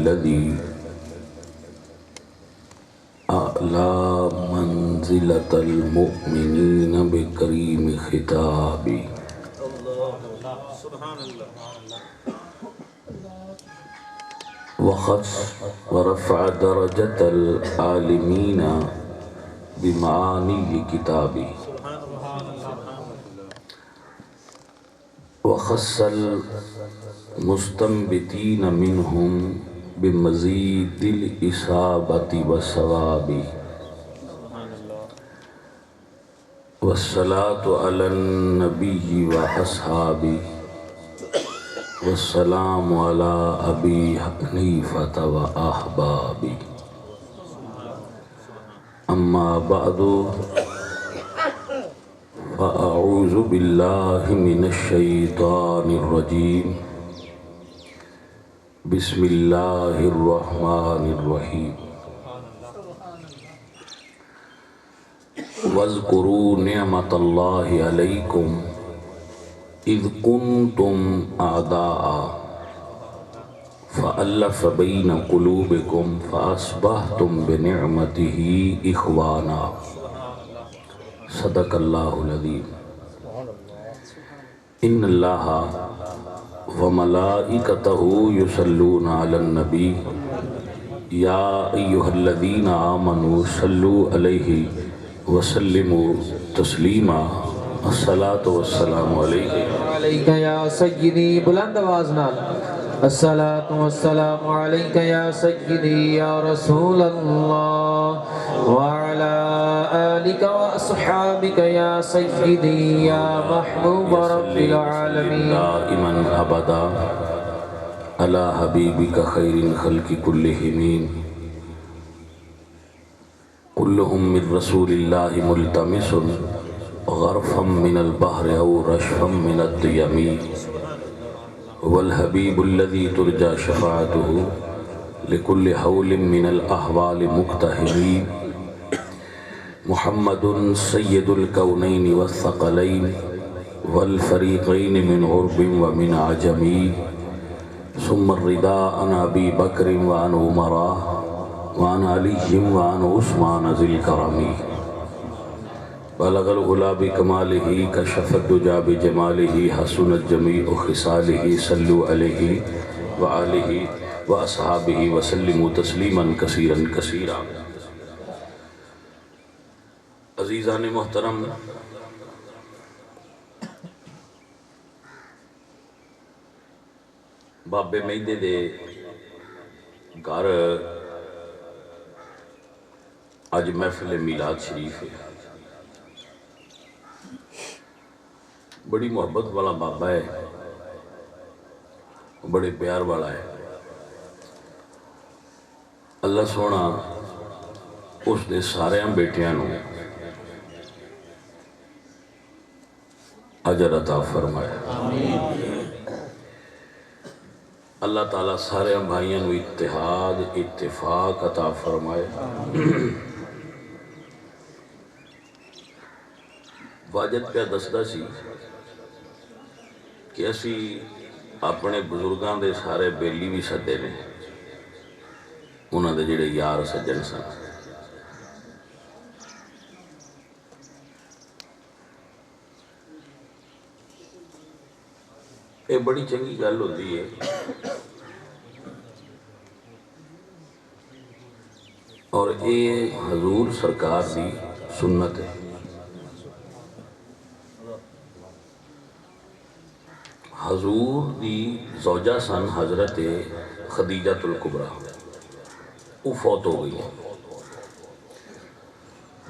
الذي أعلى منزلة المؤمنين بكريم خطابي وخص ورفع درجة العالمين بمعاني كتابي وخص المستنبتين منهم بمزيد الإصابة والصواب والصلاة على النبي وأصحابه والسلام على أبي حنيفة وأحبابي أما بعد فأعوذ بالله من الشيطان الرجيم بسم الله الرحمن الرحيم واذكروا نعمة الله عليكم إذ كنتم أعداء فألف بين قلوبكم فأصبحتم بنعمته إخوانا صدق الله العظيم إن الله وملائكته يصلون على النبي يا أيها الذين آمنوا صلوا عليه وسلموا تسلیما الصلاة والسلام علیک یا سیدی بلند آواز نال الصلاة والسلام علیک یا سیدی یا رسول اللہ وعلى آلک واصحابک یا سیدی یا محبوب رب العالمین دائما ابدا على حبیبک خیر الخلق كلهم كلهم من رسول الله ملتمس غرفا من البحر أو رشفا من الديم والحبيب الذي ترجى شفاعته لكل حول من الأحوال مقتحم محمد سيد الكونين والثقلين والفريقين من عرب ومن عجم ثم الرداء عن أبي بكر وعن عمر وعن علي وعن عثمان ذي الكرم بلغ العلا بکمالہ کشف الدجا بجمالہ حسنت جمیع خصالہ صلوا علیہ وآلہ واصحابہ وسلموا تسلیما کثیرا کثیرا عزیزان محترم، بابے میدے دے گھر اج محفل میلاد شریف ہے۔ بڑی محبت والا بابا ہے، بڑے پیار والا ہے۔ اللہ سونا اس دے سارے بیٹیاں نو اجر عطا فرمائے۔ اللہ تعالیٰ سارے بھائیاں نو اتحاد اتفاق عطا فرمائے۔ واجد پہ دستا سی کہ اسی اپنے بزرگاں دے سارے بیلی بھی سدے نے، انہاں دے جڑے یار سجن سن۔ یہ بڑی چنگی گل ہوتی ہے اور یہ حضور سرکار دی سنت ہے۔ حضور دی زوجہ سن حضرت خدیجہ الکبریٰ، وہ فوت ہو گئی۔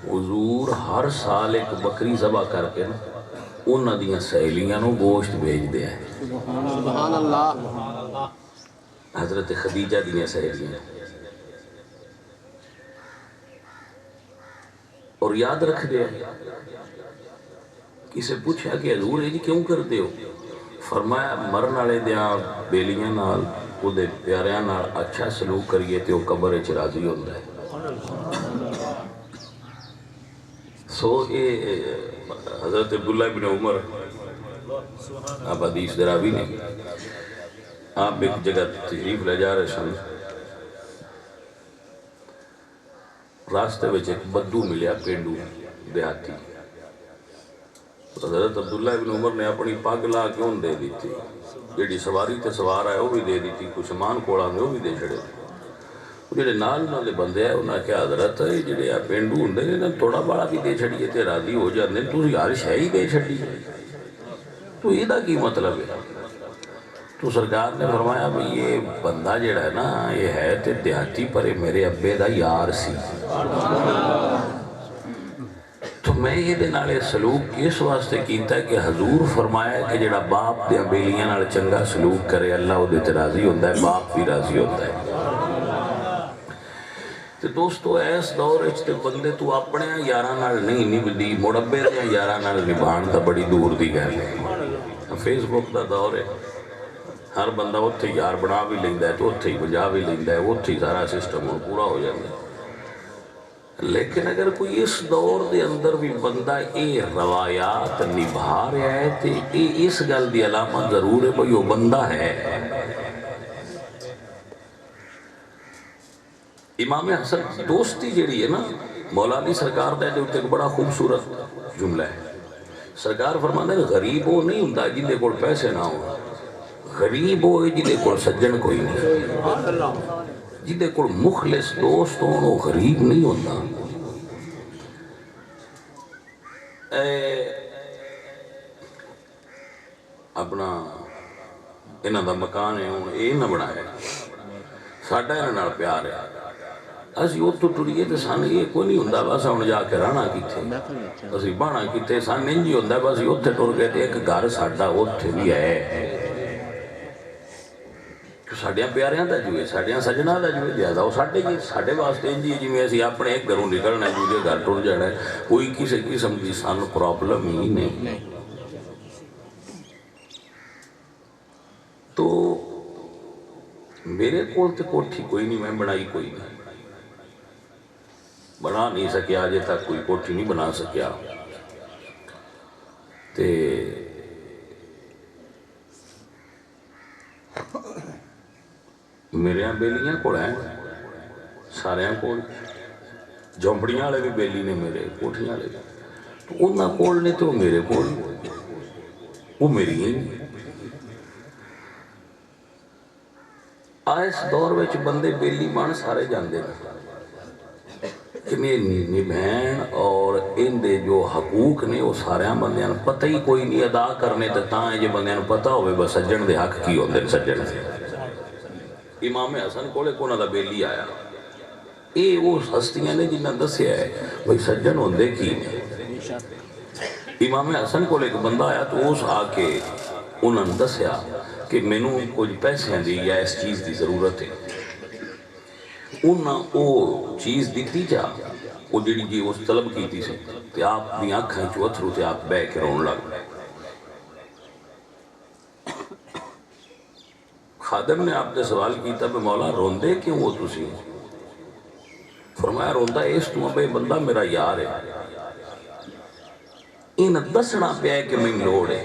حضور ہر سال ایک بکری ذبح کر کے انہاں دیاں سہیلیاں نو گوشت بھیج دیا ہے۔ سبحان اللہ۔ حضرت خدیجہ دیاں سہیلیاں، اور یاد رکھ دیا کسے پوچھا کہ حضور یہ کیوں کرتے ہو؟ فرمایا مرن والے دیاں بیلیاں نال او دے پیاریاں نال اچھا سلوک کریے تے او قبر وچ راضی ہوندا ہے۔ سو یہ حضرت عبداللہ بن عمر آپ حدیث دراوی نے، آپ ایک جگہ تشریف لے جا رہے سن، راستے میں ایک بدو ملیا پینڈو دیہاتی. حضرت عبداللہ ابن عمر نے اپنی پگ لا کیوں دے دی تھی, جیڑی سواری تے سوار ہے وہ بھی دے دی تھی, کچھ سامان کوڑا میں وہ بھی دے چھڑے. جڑے نال انہوں نے بندے ہیں انہوں نے کہا حضرت جڑے پینڈو ہوندے نے تھوڑا بڑا بھی دے چھڑیے تے راضی ہو جاندے, تسی ہر شے ہی دے چھڑی تو یہ دا کی مطلب ہے؟ تو سرکار نے فرمایا بھئی یہ بندہ جڑا ہے نا یہ ہے تے دیہاتی پر میرے ابے دا یار سی. تو میں یہ دنالے سلوک اس واسطے کیتا ہے کہ حضور فرمایا کہ جڑا باپ دیا بیلیاں نال چنگا سلوک کرے اللہ وہ دیتے راضی ہوتا ہے, باپ بھی راضی ہوتا ہے. تو دوستو ایس دور اچھتے بندے تو اپنے یاراں نال نہیں نبدی, مڑبے دیا یاراں نال نبھان تا بڑی دور دی گل ہے. فیس بک دا دور ہے, ہر بندہ اتھے یار بنا بھی لیندہ ہے تو اتھے ہی بجا بھی لیندہ ہے, اتھے ہی سارا سسٹم پورا ہو جاتا ہے. لیکن اگر کوئی اس دور دے اندر بھی بندہ اے روایات نبھا رہا ہے تو اس گل دی علامت ضرور ہے بھئی وہ بندہ ہے. امام حسن دوستی جیڑی ہے نا مولا علی سرکار دا جو ایک بڑا خوبصورت جملہ ہے. سرکار فرماندے ہیں غریب وہ نہیں ہوتا جندے کول پیسے نہ ہو, غریب وہ جندے کول سجن کوئی نہیں. جندے کول مخلص دوست ہوں وہ غریب نہیں ہوتا. اپنا انہاں دا مکان ہے یہ نہ بنایا, ساڈا انہاں نال پیار ہے. اسی اتو ٹریے تو سان یہ کوئی نہیں ہوتا بس ہوں جا کے رہنا کتنے, اسی بہنا کتنے سان نہیں جی ہوتا بس اتنے ٹر گئے تو ایک گھر ساڈا اتنے بھی ہے. ساڈیاں پیاریاں دا جو ہے, ساڈیاں سجنا دا جو ہے زیادہ وہ ساڈے واسطے جی جی میں اسی اپنے ایک گھروں نکلنا ہے دوسرے گھر ٹر جانا ہے, کوئی کسی قسم کی سان پرابلم ہی نہیں. تو میرے کول تے کوٹھی کوئی نہیں, میں بنائی کوئی نہیں, بنا نہیں سکیا آج تک کوئی کوٹھی نہیں بنا سکیا. تے میرے یہاں بیلیاں کول ہیں سارے کول, جھونپڑیاں والے بھی بیلی نے میرے, کوٹھیاں والے بھی, تو انہاں کول نے تو میرے کول, وہ میری ہیں. اس دور وچ بندے بیلی مان سارے جاندے کہ نبھین اور ان دے جو حقوق نے وہ سارے بندیاں پتہ ہی کوئی نہیں ادا کرنے تے تاں جو بندیاں پتہ ہوئے بس سجن دے حق کی ہوندے سجن سے. امام حسن کولے کونا دا بیلی آیا, اے وہ ہستیاں نے جنہاں دسیا ہے بھئی سجن ہوندے کی نے. امام حسن کولے ایک بندہ آیا تو اس آ کے انہوں نے دسیا کہ میں نوں کچھ پیسے دی یا اس چیز دی ضرورت ہے. انہاں وہ چیز دیتی جا وہ جڑی جی اس طلب کی تھی سے کہ آپ بھی آنکھیں چو اتھرو تے آپ بے کے رون لگ. خادم نے آپ نے سوال کیتا کہ مولا روندے کیوں ہو تسی؟ فرمایا روندہ اس تو ابے بندہ میرا یار ہے, ان دسنا پہ ہے کہ میں لوڑ ہے.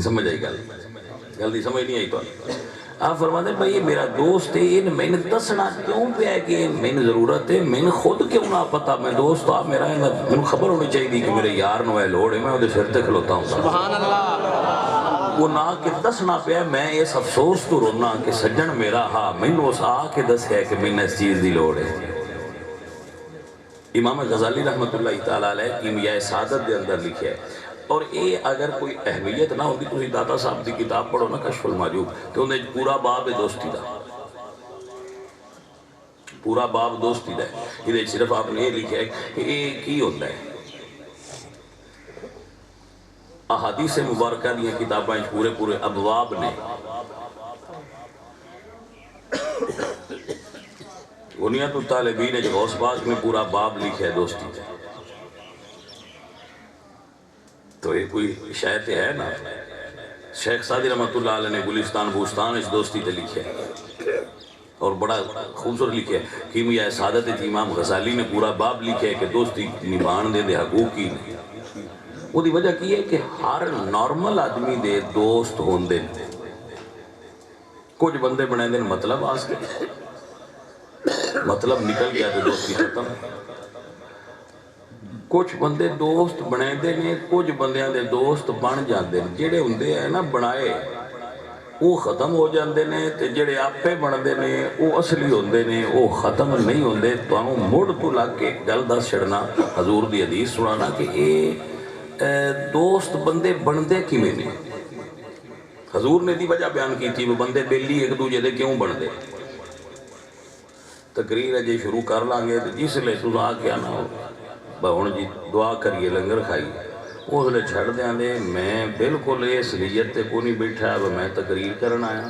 سمجھ آئی گل, جلدی سمجھ نہیں آئی تو آپ فرماتے ہیں بھئی یہ میرا دوست ہے, ان میں نے دسنا کیوں پہ ہے کہ میں نے ضرورت ہے, میں نے خود کیوں نہ پتا, میں دوست آپ میرا ہے, میں خبر ہونی چاہیے کہ میرے یار نو ہے لوڑ ہے, میں وہ سر تے کھلوتا ہوں. سبحان اللہ. وہ نہ کہ دسنا پہ ہے, میں اس افسوس تو رونا کہ سجن میرا ہاں میں نے اس آ کے دس ہے کہ میں نے اس چیز دی لوڑ ہے. امام غزالی رحمت اللہ تعالیٰ علیہ کیمیائے سعادت دے اندر لکھے ہے. اور اے اگر کوئی اہمیت نہ ہوتی تو داتا صاحب دی کتاب پڑھو نا کشف المعجوب, تو انہیں پورا باب دوستی دا, پورا باب دوستی دا ہے. یہ صرف آپ نے یہ لکھا ہے کہ یہ کی ہوتا ہے. احادیث مبارکہ دیا کتابیں پورے پورے ابواب نے, غنیت الطالبین غوث پاک میں پورا باب لکھا ہے دوستی دا. تو یہ کوئی شاید ہے نا. شیخ سعدی رحمت اللہ علیہ نے گلستان بوستان اس دوستی تے لکھے اور بڑا خوبصورت لکھے. کیمیائے سعادت امام غزالی نے پورا باب لکھے کہ دوستی نبھان دے حقوق کی. وہ دی وجہ کی ہے کہ ہر نارمل آدمی دے دوست ہوندے, کچھ بندے بنے دے مطلب آس کے مطلب نکل گیا تو دوستی ختم. کچھ بندے دوست بنے نے، کچھ بندیاں دے دوست بن جاندے نے. جڑے ہوندے ہیں نا بنائے وہ ختم ہو جاندے نے، تے جڑے آپے بندے نے وہ اصلی ہوندے نے، وہ ختم نہیں ہوندے. تو مڑ تو لگ کے گل دس چھڑنا، حضور دی حدیث سنانا کہ اے دوست بندے بندے کیویں نے. حضور نے دی وجہ بیان کی تھی وہ بندے بیلی ایک دوجے دے کیوں بندے. تقریر ہے جی شروع کر لیں گے جس لئے تو آ کے آنا ہو ہوں جی دعا کریے لنگر کھائیے اس لئے چھڑ دیں دے. میں بالکل اس نیت تے کو نہیں بیٹھا ہے میں تقریر کرنا آیا.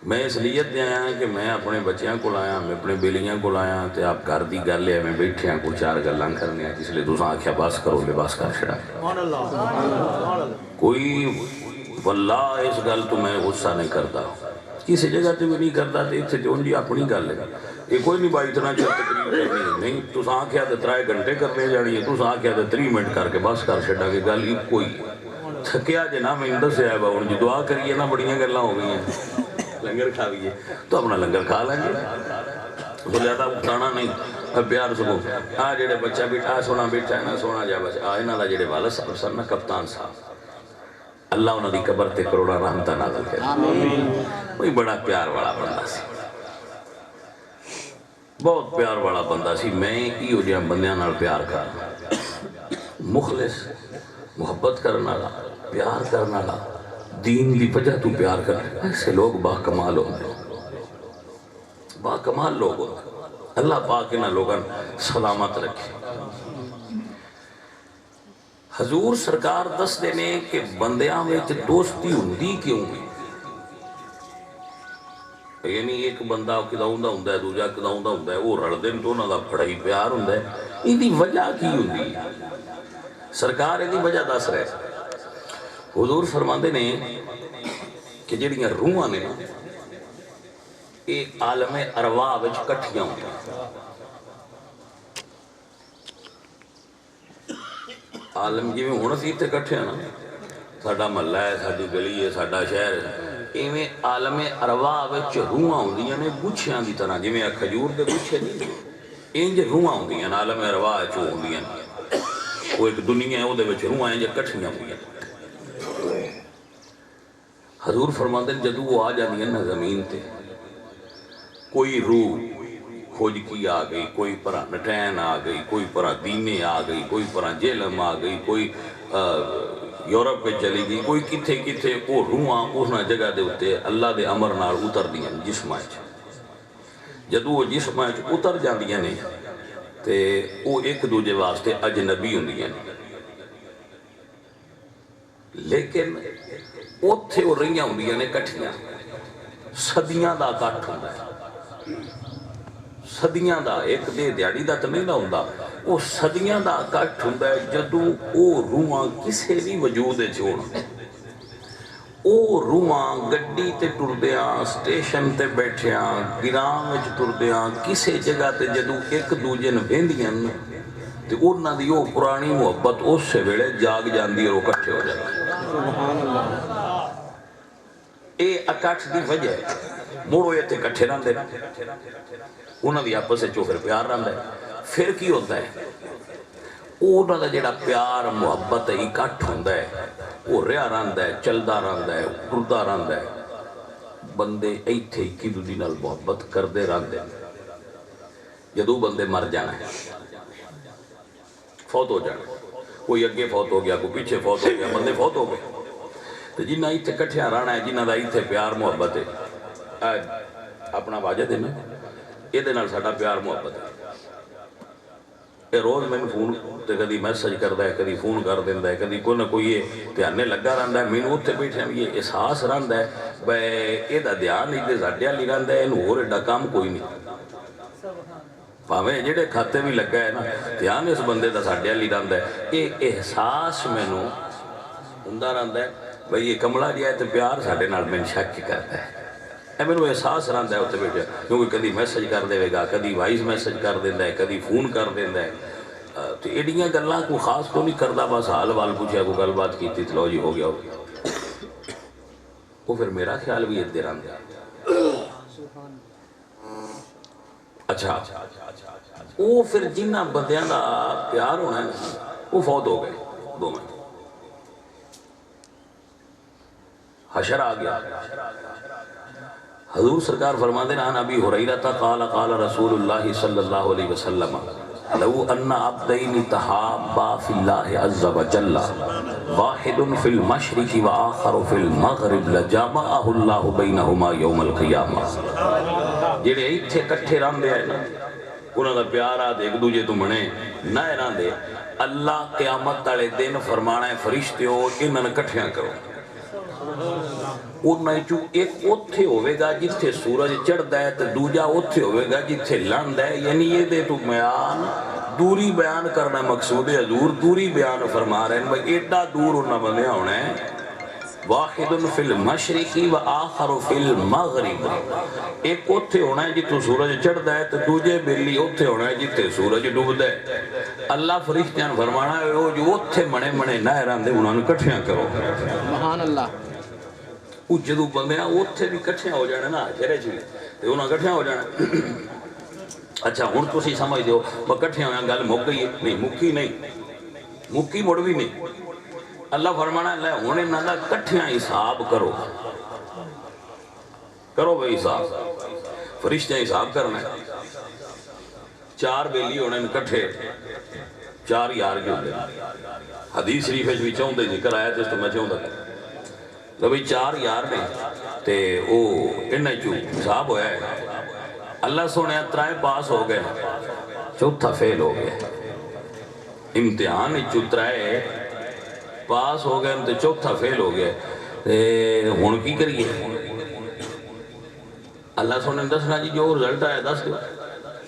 میں اس نیت دے آیا کہ میں اپنے بچیاں کو لایا، میں اپنے بیلیاں کو لایا تے آپ گھر دی گل ہے میں بیٹھے ہیں کوئی چار گلاں کرنے ہیں. اس لئے تو آکھیا بس کرو لباس کر چھڑا. کوئی واللہ اس گل تو میں غصہ نہیں کرتا، کسی جگہ تے بھی نہیں کرتا. تے اتھے جو جی اپنی گل ہے یہ کوئی نہیں بھائی اتنا چاہ تقریر کرنی ہے نہیں. تو آکھیا تے 3 گھنٹے کرنے جانی ہے، تو آکھیا تے 3 منٹ کر کے بس کر چھڑا کہ گل ایک کوئی تھکیا جنا میں اندر سے آیا ہوں جی دعا کریے نا بڑیاں گلاں ہو گئی ہیں لنگر کھا لیے تو اپنا لنگر کھا لیں گے. تو زیادہ اٹھانا نہیں پیار سکو. آ جڑے بچہ بیٹھا سونا بیٹھا ہے نا سونا جا بچہ آئے نا جڑے والد صاحب سر نا کپتان صاحب اللہ انہوں دی قبر تے کروڑا رحمتہ نازل کرے. وہی بڑا پیار والا بندہ سی، بہت پیار والا بندہ سی. میں ایو جہاں بندیاں نال پیار کر مخلص محبت کرنا لا پیار کرنا لا دین دی وجہ تو پیار کر. ایسے لوگ باکمال ہوتے باکمال لوگ ہوتے. اللہ پاک انہاں لوگاں سلامت رکھے. حضور سرکار دس دینے کہ بندیاں میں دوستی ہوندی کیوں ہے. یعنی ایک بندہ کداؤں دا ہوندہ ہے دوجہ کداؤں دا ہوندہ ہے وہ رڑ دن تو نہ دا پڑھائی پیار ہوندہ ہے. ان دی وجہ کی ہوندی سرکار ان دی وجہ دس رہے. حضور فرماندے نے کہ جڑیاں روحاں نے ایک عالم ارواح وچ کٹھیاں ہوندی. عالم جی میں ہونا سی تے کٹھے ہیں نا ساڑھا محلہ ہے ساڑھی گلی ہے ساڑھا شہر ہے ایویں عالم ارواح وچ روحاں ہوندیاں نے گچھیاں دی طرح جی میں کھجور دے گچھے نہیں انج روحاں ہوندیاں عالم ارواح چو ہوندیاں وہ ایک دنیا ہے وہ دے وچ روحاں انج کٹھیاں ہوندیاں. حضور فرماندے جدو وہ آ جاندی ہیں نا زمین تے کوئی روح کھوج کی آ گئی، کوئی پرا نٹین آ گئی، کوئی پرا دینے آ گئی، کوئی پرا جیلم آ گئی، کوئی یورپ پہ چلی گئی، کوئی کتھے کتھے وہ روحاں اسنا جگہ دے ہوتے اللہ دے امر نال اتر دیاں جسمائیں. جدو وہ جسمائیں اتر جاندیاں نے تے وہ ایک دوجے واسطے اجنبی ہوندیاں نے لیکن اتھے وہ رہیاں ہوندیاں نے کٹھیاں صدیاں دا کٹ ہوندہ ہے. صدیاں دا ایک دے دیاڑی دا تو نہیں دا ہوندہ وہ صدیاں دا کٹ ہوندہ ہے. جدو وہ روحاں کسے بھی وجود چھوڑا وہ روحاں گڈی تے ٹردیاں سٹیشن تے بیٹھیاں گرام وچ ٹردیاں کسے جگہ تے جدو ایک دوجے نے بھیندیاں تے انہاں دی وہ پرانی محبت اس سے ویڑے جاگ جاندی اور وہ کٹھے ہو جاندی. اے اکٹھ دی وجہ ہے موڑو یہ تے کٹھے رہن دے انہاں دی آپس سے چوکر پیار رہن دے. پھر کی ہوتا ہے انہاں دا جڑا پیار محبت ہے اکٹھ ہوندہ ہے وہ رہا رہن ہے چلدہ رہن ہے ٹردہ رہن ہے. بندے ایتھے کی دو نال محبت کر دے رہن دے. جدو بندے مر جانا ہے فوت ہو جانا کوئی اگے فوت ہو گیا کوئی پیچھے فوت ہو گیا بندے فوت ہو گئے تو جنہ ایتھے کٹھیاں رہنا ہے جنہ دا ایتھے پیار محبت ہے اپنا واجد ہے نا یہ دے نال ساڑھا پیار محبت ہے. یہ روز میں فون تے کدی میسج کردا ہے کدی فون کر دیندا ہے کدی کوئی نہ کوئی یہ دھیانے لگا رہندا ہے. میں نے اتھے بیٹھے یہ احساس رہندا ہے بے یہ دا دھیان نہیں دے ساڈے والی رہندا ہے انہوں اور ایڈا کام کوئی نہیں پاویں جڑے کھاتے بھی لگا ہے نا دھیان اس بندے دا ساڈے والی رہندا ہے. یہ احساس مینوں ہوندا رہندا ہے بھئی یہ کملا جی ہے تے پیار ساڈے نال میں شک کردا ہے. میں نے احساس رہندا ہے اتنے بیٹھے کیونکہ کدی میسج کر دے گا کدی وائس میسج کر دیندا ہے کدی فون کر دیندا ہے. تو ایڈیاں گلاں کو خاص تو نہیں کردا بس حال وال پوچھا کوئی گل بات کیتی تو لو جی ہو گیا ہو گیا. وہ پھر میرا خیال بھی ادھر رہندا ہے اچھا وہ پھر جنہ بندیاں دا پیار ہونا ہے وہ فوت ہو گئے دو میں حشر آ گیا حضور سرکار فرماتے ہیں عن ابی ہریرہ قال قال رسول اللہ صلی اللہ علیہ وسلم لو ان عبدین تحابا فی اللہ عز وجل واحد فی المشرق وآخر فی المغرب لجامعہ اللہ بینہما یوم القیامہ جڑے ایتھے کٹھے رہندے ہیں نا انہاں دا پیارا تے ایک دوجے تو منے نہ رہندے اللہ قیامت والے دن فرمانا ہے فرشتیو انہاں نوں کٹھیاں کرو انہاں چوں ایک اوتھے ہوئے گا جتھے سورج چڑھدا ہے تے دوجا اوتھے ہوئے گا جتھے لنڈ ہے یعنی یہ دے تو بیان دوری بیان کرنا مقصود ہے حضور دوری بیان فرما رہے ہیں بھئی ایڈا دور انہاں بندے ہونا ہے واحد فی المشرق و آخر فی المغرب ایک اوتھے ہونا ہے جتھے سورج چڑھدا ہے تے دوجے بیلی اوتھے ہونا ہے جتھے سورج ڈوبدا ہے اللہ فرشتیاں فرمانا ہے وہ جو اوتھے منے منے نہراں دے انہاں نوں کٹھیاں کرو سبحان اللہ وہ جدو بندے اوتھے بھی کٹھیاں ہو جانا نا شہرے چ تے انہاں کٹھیاں ہو جانا اچھا ہن تسی سمجھ دیو وہ کٹھیاں ہویاں گل مک گئی نہیں مکی مڑ بھی نہیں اللہ فرمانا ہے ہن انہاں دا کٹھیاں حساب کرو بھئی حساب فرشتے حساب کرنا ہے 4 بیلی ہونے کٹھے 4 یار کے ہوندے حدیث شریف وچ بھی چاہندے ذکر آیا تے اس تو میں چاہندا کہ بھئی 4 یار نے تے او انہاں چوں حساب ہویا ہے اللہ سونے 3 پاس ہو گئے 4تھا فیل ہو گیا امتحان چوں 3 پاس ہو گئے تے 4تھا فیل ہو گیا ہن کی کریے اللہ سونے دسنا جی جو رزلٹ آیا دس دو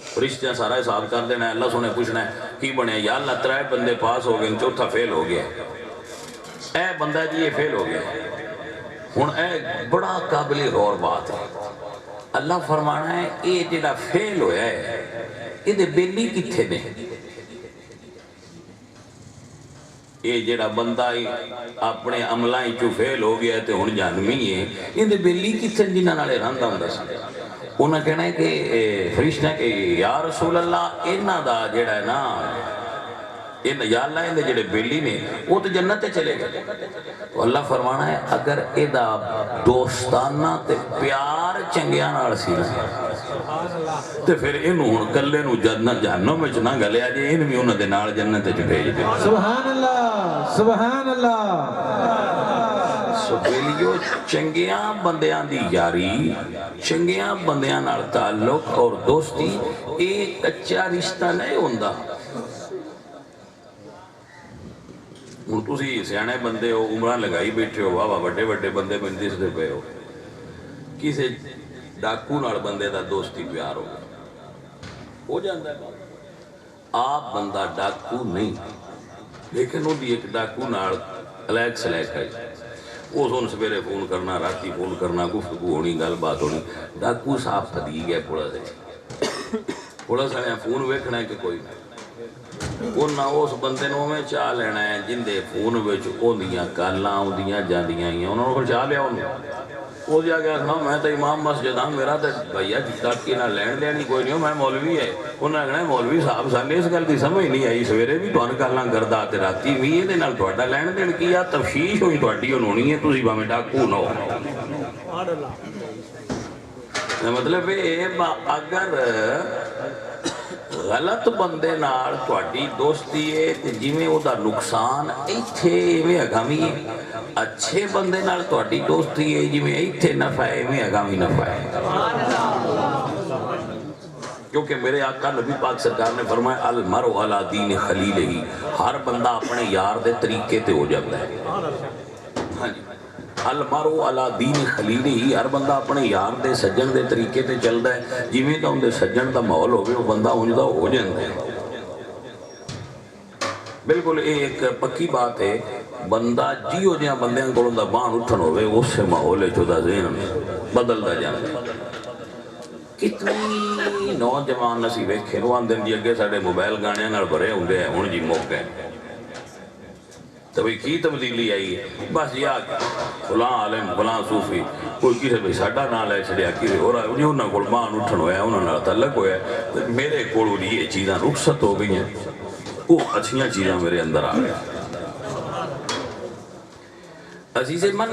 فرشتیاں سارا حساب کر دینا ہے اللہ سونے پوچھنا ہے کی بنے یا اللہ 3 بندے پاس ہو گئے 4تھا فیل ہو گیا اے بندہ جی یہ فیل ہو گیا ہن اے بڑا قابل غور بات ہے اللہ فرمانا ہے اے جڑا فیل ہویا ہے اے دے بیلی کتھے نے اے جڑا بندہ اپنے عملاں چوں فیل ہو گیا تے ہن جہنمی ہے اے دے بیلی کتھے جنہاں نال رہندا ہوندا سی انہاں کہنا ہے کہ فرشتہ کہ یا رسول اللہ انہاں دا جڑا ہے نا یا اللہ اندے جڑے بیلی نے وہ تو جنت چلے گئے تو اللہ فرمانا ہے اگر ادا دوستانہ تے پیار چنگیاں نال سی تے پھر انہوں کلے نو جنت جہنم وچ نہ گلیا جے ان بھی انہاں دے نال جنت وچ بھیج دے سبحان اللہ سبحان اللہ سو بیلیو چنگیاں بندیاں دی یاری چنگیاں بندیاں نال تعلق اور دوستی ایک کچا رشتہ نہیں ہوندا ہن تسی سیانے بندے ہو عمرہ لگائی بیٹھے ہو واہ بڑے بڑے بندے بندے دسدے پئے ہو کسے ڈاکو نال بندے دا دوستی پیار ہو جاندا ہے آپ بندہ ڈاکو نہیں لیکن وہ بھی ایک ڈاکو نال الیک سلیک ہے وہ سن سویرے فون کرنا راتی فون کرنا گفتگو ہونی گل بات ہونی ڈاکو صاحب پھدی گئے پولیس والے فون ویکھنا ہے کہ کوئی نہیں انہاں اس بندے نوں میں چاہ لینا ہے جن دے فون وچ اوندیاں گلاں اوندیاں جاندیاں ہی انہاں کول چاہ لیا وہ جا کے آخنا میں تو امام مسجد ہاں میرا تو بھیا ڈاکی نہ لین دینی کوئی نہیں میں مولوی ہے انہاں کہنا مولوی صاحب سانے اس گل دی سمجھ نہیں آئی سویرے بھی تہاڈے گلاں کردا تے راتی بھی اے دے نال تہاڈا لین دین کی آ تفشیش ہوئی تہاڈی ہونی ہے تسی بھاویں ڈاکو نہ ہو سبحان اللہ مطلب اے اگر غلط بندے نال تہاڈی دوستی ہے تے جویں او دا نقصان ایتھے ایویں اگامی ہے اچھے بندے نال تہاڈی دوستی ہے جویں ایتھے نفع ہے ایویں اگامی نفع ہے کیونکہ میرے آقا نبی پاک سرکار نے فرمایا المرء علی دین خلیلہ ہر بندہ اپنے یار دے طریقے تے ہو جاتا ہے ہاں جی المرء علی دین خلیلہ ہر بندہ اپنے یار دے سجن دے طریقے تے چلدا ہے جویں دا اون دے سجن دا ماحول ہوے وہ بندہ اونج دا ہو جاندا ہے بالکل ایک پکی بات ہے بندہ جیو جہاں بندیاں کولوں دا بان اٹھن ہوے اس سے ماحول وچ دا ذہن بدلدا جاندا ہے کتنی نوجوان اسی ویکھے نو آندے جی اگے ساڈے موبائل گانیاں نال بھرے ہوندے ہیں ہن جی موقع ہے تو بھئی کی تبدیلی آئی ہے؟ بس یہ فلاں عالم فلاں صوفی کوئی کسی بھئی ساڈا نام لے چھڑیا کسی ہو رہا ہے انہوں کو مان اٹھن ہویا انہوں نے تعلق ہویا ہے میرے کو یہ چیزاں رخصت ہو گئی ہیں وہ اچھیاں چیزاں میرے اندر آ گئے عزیز من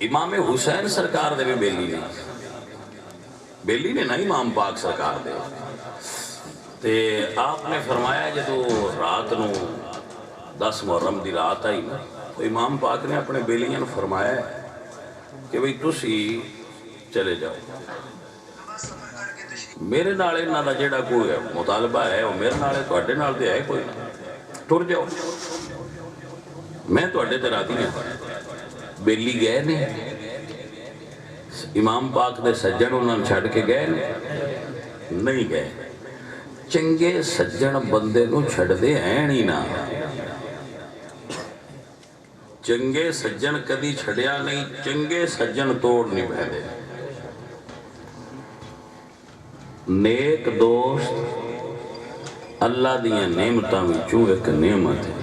امام حسین سرکار دے بھی بیلی نے نا امام پاک سرکار دے تے آپ نے فرمایا جدو رات نو 10 محرم دی رات آئی نا تو امام پاک نے اپنے بیلیاں فرمایا ہے کہ بھئی تسی چلے جاؤ میرے نالے نہ دا جیڑا کوئی مطالبہ ہے وہ میرے نالے تو اڈے نال دے ہے کوئی نہ ٹر جاؤ میں تو اڈے تے راتی ہیں بیلی گئے نے امام پاک دے سجن انہوں نے چھڑ کے گئے نہیں گئے چنگے سجن بندے نو چھڑ دے ہیں نہیں نا چنگے سجن کدی چھڑیا نہیں چنگے سجن توڑ نہیں پہلے نیک دوست اللہ دیاں نعمتاں وچوں ایک نعمت ہے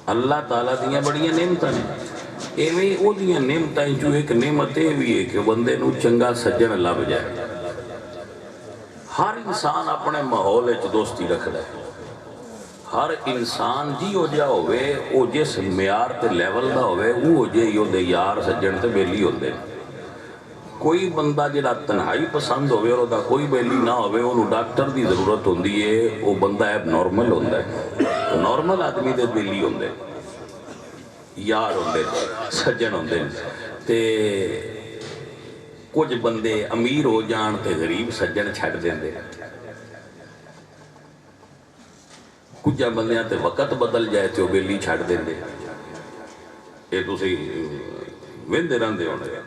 اللہ تعالیٰ دیاں بڑیاں نعمتاں نے ایویں او دیاں نعمتاں وچوں ایک نعمت یہ بھی ہے کہ بندے نو چنگا سجن لب جائے ہر انسان اپنے ماحول وچ دوستی رکھدا ہے ہر انسان جی ہو جا ہوئے او جس معیار تے لیول دا ہوئے وہ جے ہی دے یار سجن تے بیلی ہوندے کوئی بندہ جڑا تنہائی پسند ہوئے اور دا کوئی بیلی نہ ہوئے انہوں ڈاکٹر دی ضرورت ہوندی ہے وہ بندہ ایب نارمل ہوندہ ہے نارمل آدمی دے بیلی ہوندے یار ہوندے سجن ہوندے تے کچھ بندے امیر ہو جان تے غریب سجن چھڑ دیندے کچھ بندیاں تے وقت بدل جائے تے وہ بیلی چھڑ دیندے یہ تسی ویندے رہندے ہوندے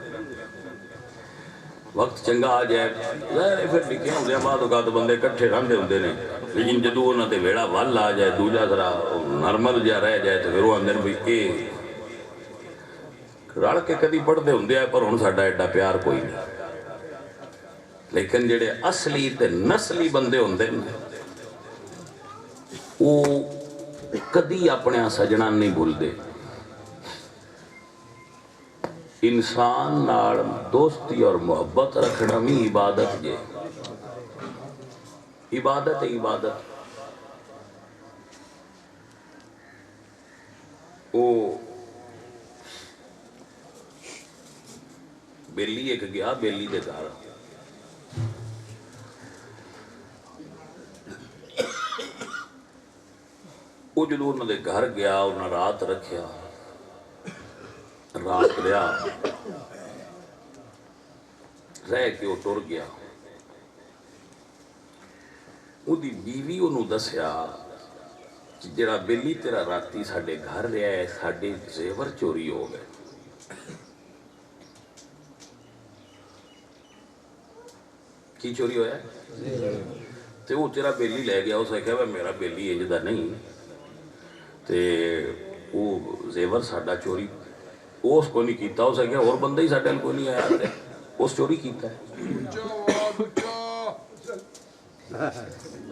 وقت چنگا آ جائے ظاہر ہے پھر لکھے ہوندے بعد اوقات بندے کٹھے رہندے ہوندے نے لیکن جدو انہاں تے ویڑا ول آ جائے دوجا ذرا نارمل جا رہ جائے تو پھر وہ اندر بھی اے رل کے کدی پڑھتے ہوندے ہیں پر ہن ساڈا ایڈا پیار کوئی نہیں لیکن جڑے اصلی تے نسلی بندے ہوندے نے وہ کدی اپنے سجنا نہیں بھولدے انسان نال دوستی اور محبت رکھنا بھی عبادت جے عبادت ہے عبادت وہ بیلی ایک گیا بیلی دے گھر وہ جدو انہوں نے گھر گیا انہوں نے رات رکھیا رات لیا رہ کے وہ ٹر گیا وہ دی بیوی انہوں دسیا جڑا بیلی تیرا راتی ساڑھے گھر رہا ہے ساڑھے زیور چوری ہو گئے کی چوری ہویا ہے تے وہ تیرا بیلی لے گیا اسے کہا میرا بیلی انجدہ نہیں تے وہ زیور ساڑھا چوری اس کو نہیں کیتا اسے کہا اور بندہ ہی ساڑھے کو نہیں آیا تے اس چوری کیتا ہے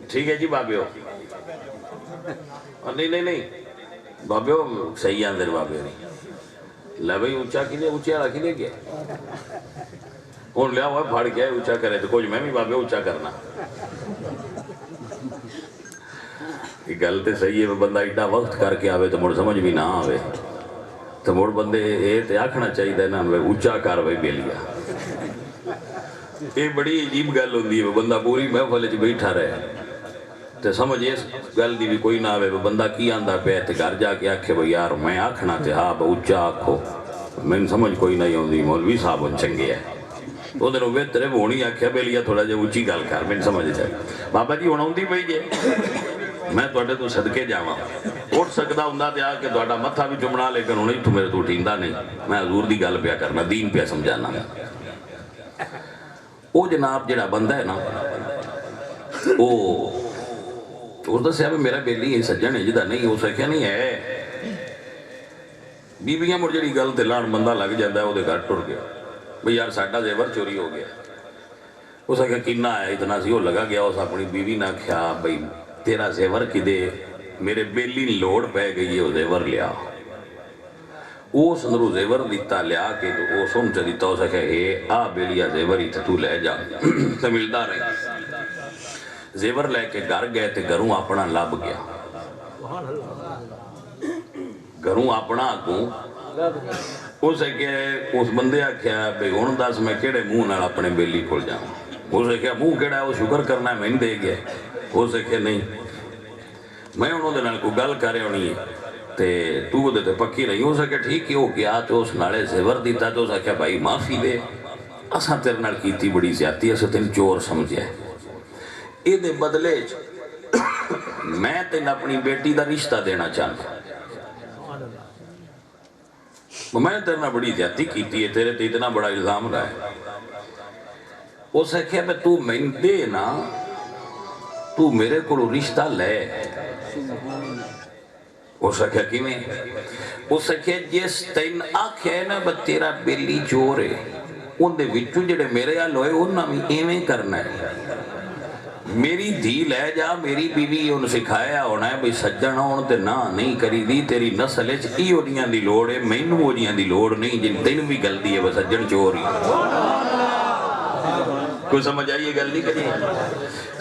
ٹھیک ہے جی بابے ہو نہیں بابے ہو صحیح اندر بابے نہیں لے بھئی اونچا کی لے اونچا رکھی لے گیا کون لیا ہوا پھاڑ گیا اونچا کرے تو کچھ میں بھی بابے اونچا کرنا یہ گلتے صحیح ہے بندہ ایڈا وقت کر کے آوے تو مڑ سمجھ بھی نہ آوے تو مڑ بندے یہ تے آکھنا چاہیے نا اونچا کر بھائی بیلیا یہ بڑی عجیب گل ہوندی ہے بندہ پوری محفل وچ بیٹھا رہے تے سمجھ اس گل دی بھی کوئی نہ آوے بندہ کی آندا پیا تے گھر جا کے آکھے بھئی یار میں آکھنا تے ہاں اونچا آکھو میں سمجھ کوئی نہیں ہوندی مولوی صاحب ان چنگے ہے وہ دنوں بہتر ہے وہ نہیں آکھیا بیلیا تھوڑا جہا اونچی گل کر میں سمجھ جائے بابا جی ہن آوندی پئی جے میں تواڈے تو صدقے جاواں اٹھ سکدا ہوندا تے آ کے تواڈا متھا بھی چومنا لیکن ہن ایتھوں میرے تو اٹھیندا نہیں میں حضور دی گل پیا کرنا دین پیا سمجھانا وہ جناب جڑا بندہ ہے نا وہ دسیا بھی میرا بیلی ہے سجن ہے جدا نہیں ہو سکیا نہیں ہے بیویاں مڑ جڑی گل تے لان بندہ لگ جاندا ہے وہ دے گھر ٹر گیا بھئی یار ساڈا زیور چوری ہو گیا اس نے کہا کنا ہے اتنا سی وہ لگا گیا اس اپنی بیوی نہ کھیا بھئی تیرا زیور کدے میرے بیلی لوڑ پہ گئی ہے وہ زیور لیا اس اندرو زیور دیتا لیا کہ وہ سن چا دیتا ہو سکے اے آ بیلیا زیوری تو لے جا تو ملتا رہی زیور لے کے گھر گئے تے گھروں اپنا لب گیا گھروں اپنا آگوں اسے کہ اس بندے آکھیا بے ہون دس میں کیڑے منہ نال اپنے بیلی کھل جاؤں اسے کہ منہ کیڑا ہے وہ شکر کرنا ہے میں دے گیا اسے کہ نہیں میں انہوں دے نال کو گل کرے ہونی ہے تے تو دے تے پکی نہیں ہو سکے ٹھیک ہی ہو گیا تو اس نالے زیور دیتا تو اسے کہ بھائی معافی دے اساں تیرے نال کیتی بڑی زیادتی اسے تین چور سمجھے اے دے بدلے میں تین اپنی بیٹی دا رشتہ دینا چاہتا میں تیرے نال بڑی زیادتی کیتی ہے تیرے تے اتنا بڑا الزام رہا ہے اسے کہ میں تو میں دے نا تو میرے کو رشتہ لے اسے کہ کیویں اسے کہ جس تین آکھے نا با تیرا بیلی چور ہے ان دے وچوں جڑے میرے حال ہوئے انہاں بھی ایویں کرنا ہے میری دھی لے جا میری بیوی ان سکھایا ہونا ہے بھئی سجن ہون تے نہ نہیں کری دی تیری نسل ہے ای اوڑیاں دی لوڑ ہے مینوں اوڑیاں دی لوڑ نہیں جن تین بھی گلتی ہے بس سجن چور ہی کوئی سمجھ آئیے گل نہیں کری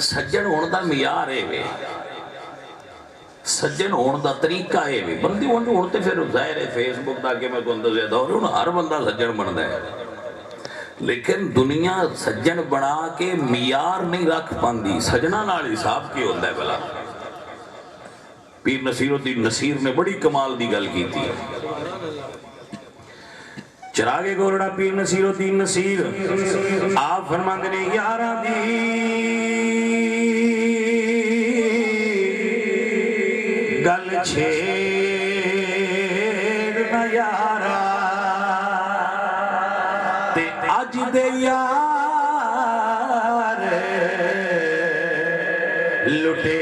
سجن ہون دا معیار ہے وے سجن ہون دا طریقہ ہے وے بندی ہون تے پھر ظاہر ہے فیس بک دا کہ میں تو اندر زیادہ ہو رہا ہوں ہر بندہ سجن بندا ہے لیکن دنیا سجن بنا کے معیار نہیں رکھ پاندی سجنہ نال حساب کی ہوتا ہے بلا پیر نصیر الدین نصیر نے بڑی کمال دی گل کی تھی چراغے گورڑا پیر نصیر الدین نصیر آپ فرماندے نے یاراں دی گل چھیڑ نہ یارا تے اج دے یار لٹے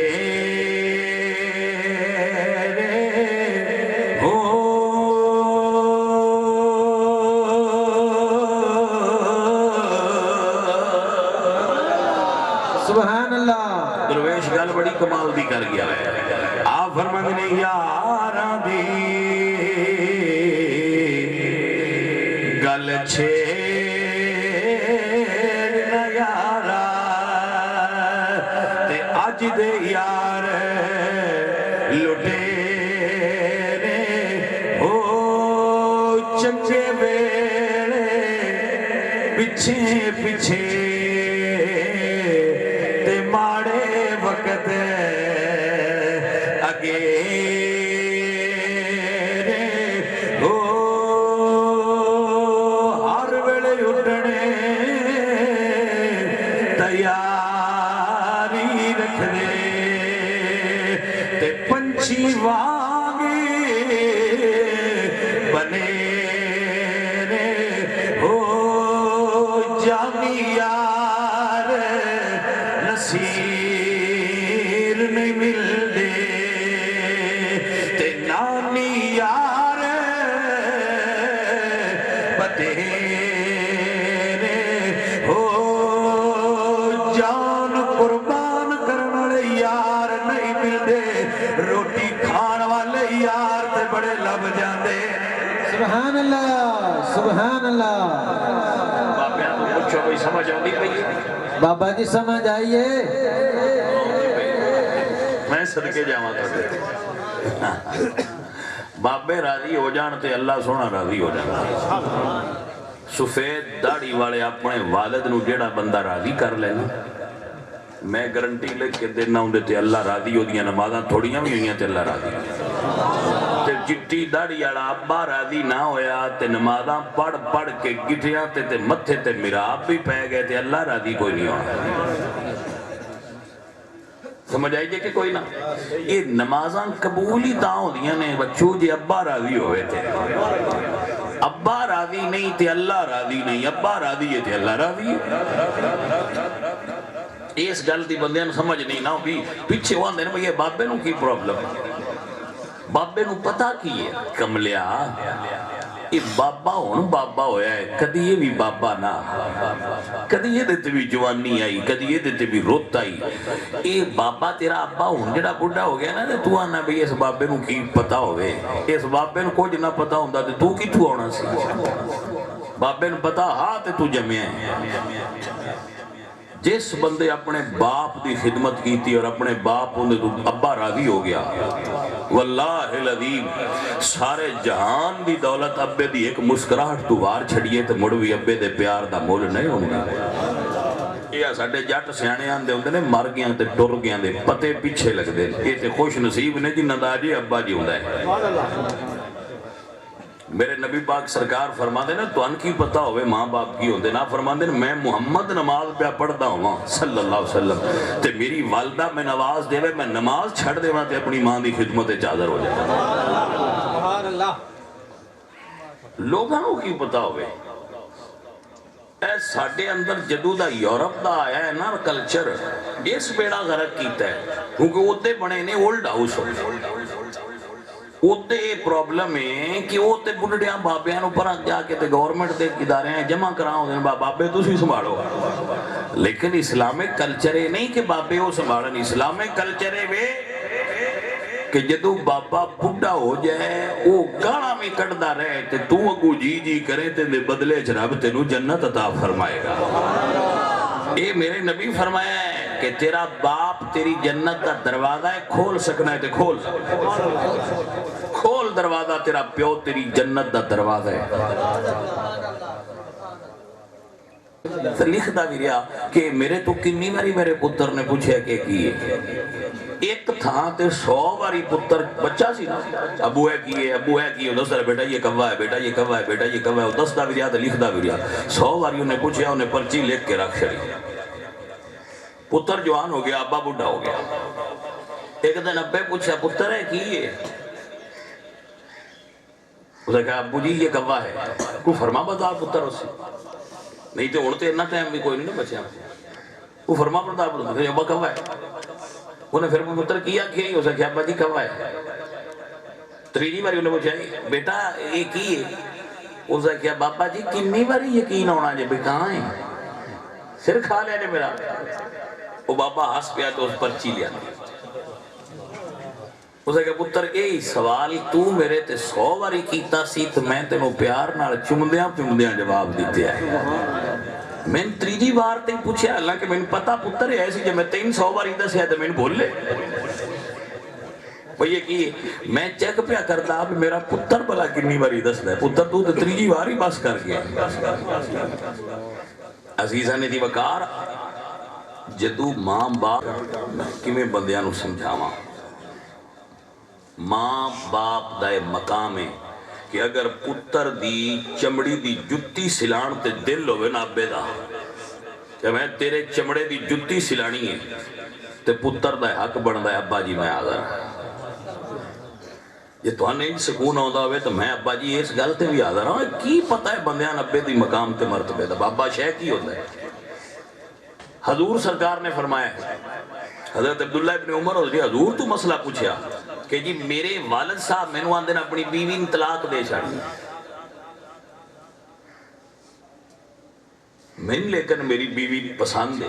سبحان اللہ درویش گل بڑی کمال دی کر گیا ہے آپ فرماندے نے یاراں دی گل چھیڑ نہ یارا تے اج دے یار لٹے ہو چنگے ویلے پیچھے پیچھے تے ماڑے وقت اگے ہو ہر ویلے اٹھنے تیاری رکھ دے تے پنچھی وانگے بنے ہو جامی یار نصیر نہیں مل دے تے نانی یار بتیرے ہو جان قربان کرن والے یار نہیں مل دے روٹی کھان والے یار تے بڑے لب جاندے سبحان اللہ سبحان اللہ بابیاں تو پوچھو کوئی سمجھ آندی پئی بابا جی سمجھ آئیے میں صدقے جاواں تے بابے راضی ہو جان تے اللہ سونا راضی ہو جانا سفید داڑھی والے اپنے والد نو جیڑا بندہ راضی کر لینا میں گارنٹی لے کے دینا ہوں تے اللہ راضی ہو دیا نمازاں تھوڑیاں بھی ہوئیاں تے اللہ راضی تے جٹی داڑھی والا ابا راضی نہ ہویا تے نمازاں پڑھ پڑھ کے گٹھیاں تے متھے تے میراب بھی پے گئے تے اللہ راضی کوئی نہیں ہونا سمجھ آئی جے کہ کوئی نہ یہ نمازاں قبولی تاؤں دیا نے بچوں جے ابا راضی ہوئے تھے ابا راضی نہیں تے اللہ راضی نہیں ابا راضی ہے تے اللہ راضی ہے اس گل دی بندیاں سمجھ نہیں نہ بھی پیچھے ہوا دے نا یہ بابے نو کی پرابلم بابے نو پتا کی ہے کملیا یہ بابا ہوں بابا ہویا ہے، کدی یہ بھی بابا نہ، کدی یہ دیتے بھی جوانی آئی، کدی یہ دیتے بھی روت آئی. یہ بابا تیرا ابا ہوں جڑا بڑھا ہو گیا نا، تو آنا بھی اس بابے نو کی پتا ہوئے، اس بابے نو کچھ نہ پتا ہوں دا تو کتھوں آنا سی؟ بابے نو پتا ہاں تے تو جمعہ ہے. جس بندے اپنے باپ دی خدمت کیتی اور اپنے باپ انہیں تو ابا راضی ہو گیا، واللہ العظیم سارے جہان دی دولت ابے دی ایک مسکراہٹ تو وار چھڑیے تو مڑوی ابے دے پیار دا مول نہیں ہوندی. یہ ساڑھے جٹ سیانے آن دے ہوندے نے مر گیاں تے ٹر گیاں دے پتے پیچھے لگ دے. یہ تے خوش نصیب نے جی نداجے ابا جی ہوندہ ہے. میرے نبی پاک سرکار فرما دے نا تو ان کی پتا ہوئے ماں باپ کی ہوندے نا، فرما دے میں محمد نماز پہ پڑھتا ہوں صلی اللہ علیہ وسلم تے میری والدہ میں نواز دے میں نماز چھڑ دے تے اپنی ماں دی خدمت چادر ہو جاتا. سبحان اللہ. لوگوں کی پتا ہوئے اے ساڑھے اندر جدو دا یورپ دا آیا ہے نا کلچر، اس بیڑا غرق کیتا ہے کیونکہ ہوتے بڑے نے اولڈ ہاؤس ہوتے. اوتے پرابلم ہے کہ اوتے بڑھڑیاں بابیاں نو پر جا کے تے گورنمنٹ دے ادارے ہیں جمع کراؤں دیں بابے تو سی سنبھالو. لیکن اسلامک کلچر ہے نہیں کہ بابے ہو سنبھالن. اسلامک کلچر ہے کہ جدو بابا بڑھا ہو جائے وہ گانا میں کٹدا رہے تے تو اگو جی جی کرے تے دے بدلے رب تینوں جنت عطا فرمائے گا. اے میرے نبی فرمایا ہے کہ تیرا باپ تیری جنت کا دروازہ ہے، کھول سکنا ہے تے کھول کھول دروازہ. تیرا پیو تیری جنت کا دروازہ ہے. تو لکھتا بھی رہا کہ میرے تو کنی باری میرے پتر نے پوچھے کہ کیے ایک تھا تے 100 باری پتر بچہ سی نا ابو ہے کیے دستا ہے بیٹا یہ کوا ہے، بیٹا یہ کوا ہے، بیٹا یہ کوا ہے. وہ دستا بھی رہا تو لکھتا بھی رہا. 100 باری انہیں پوچھے انہیں پرچی لکھ کے رکھ چڑی. پتر جوان ہو گیا، ابا بڑھا ہو گیا. ایک دن ابے پوچھا پتر ہے کیے؟ اس نے کہا ابو جی یہ کوا ہے. کوئی فرما بردار پتر اس سے نہیں تو اڑتے اتنا ٹائم بھی کوئی نہیں بچیا. وہ فرما بردار پتر ابا کوا ہے. انہیں پھر پتر کیا کہ اس نے کہا ابا جی کوا ہے. تیسری باری انہیں پوچھا بیٹا یہ کی ہے؟ اس نے کہا بابا جی کنی باری یقین ہونا جب کہاں ہے سر کھا لیا جب میرا. وہ بابا ہس پیا تو اس پرچی لیا. اس نے کہا پتر اے سوال تو میرے تے 100 باری کیتا سی تو میں تینوں پیار نال چمدیاں جواب دیتے آئے. میں نے تیسری بار تے پوچھا اللہ کہ میں نے پتا پتر ہے ایسی جب میں 300 باری دسیا تو میں نے بول لے. وہ یہ کہ میں چیک پیا کرتا اب میرا پتر بلا کنی باری دستا ہے. پتر تو تیسری بار ہی بس کر گیا. عزیزہ نے دی وقار جدو ماں باپ کمیں بندیاں نو سمجھاواں. ماں باپ دا مقام ہے کہ اگر پتر دی چمڑی دی جتی سلان تے دل ہوئے نا ابے دا کہ میں تیرے چمڑے دی جتی سلانی ہے تے پتر دا حق بڑھدا ہے ابا جی میں حاضر. یہ تو نہیں سکون ہوتا ہوئے تو میں ابا جی اس گل تے بھی حاضر ہوں. کی پتہ ہے بندیاں ابے دی مقام تے مرتبے دا بابا شے کی ہوتا ہے. حضور سرکار نے فرمایا حضرت عبداللہ ابن عمر حضور تو مسئلہ پوچھا کہ جی میرے والد صاحب میں نو آندے نا اپنی بیوی طلاق دے چھاڑی. میں لیکن میری بیوی پسند ہے.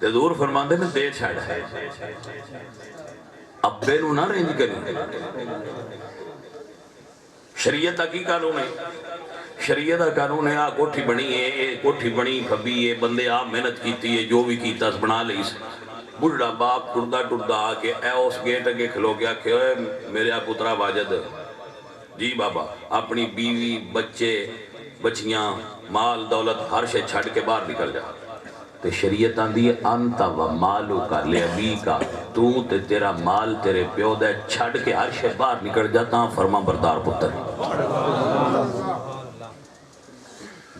حضور فرماندے نے دے چھاڑا. ابے نو نہ رینج کریں. شریعت کی قانون ہے. شریعت کا قانون ہے. کوٹھی بنی ہے، کوٹھی بنی کھبی ہے، بندے آپ محنت کیتی ہے، جو بھی کیتا اس بنا لئی. بڑھڑا باپ ٹردہ آ کے اے اس گیٹ اگے کھلو گیا کہ میرے پترا واجد جی بابا اپنی بیوی بچے بچیاں مال دولت ہر شے چھڑ کے باہر نکل جا. تے شریعت آندھی ہے انت و مالو کا لے ابی کا تو تے تیرا مال تیرے پیو دے چھڑ کے ہر شے باہر نکل جاتا ہاں فرما بردار پتر.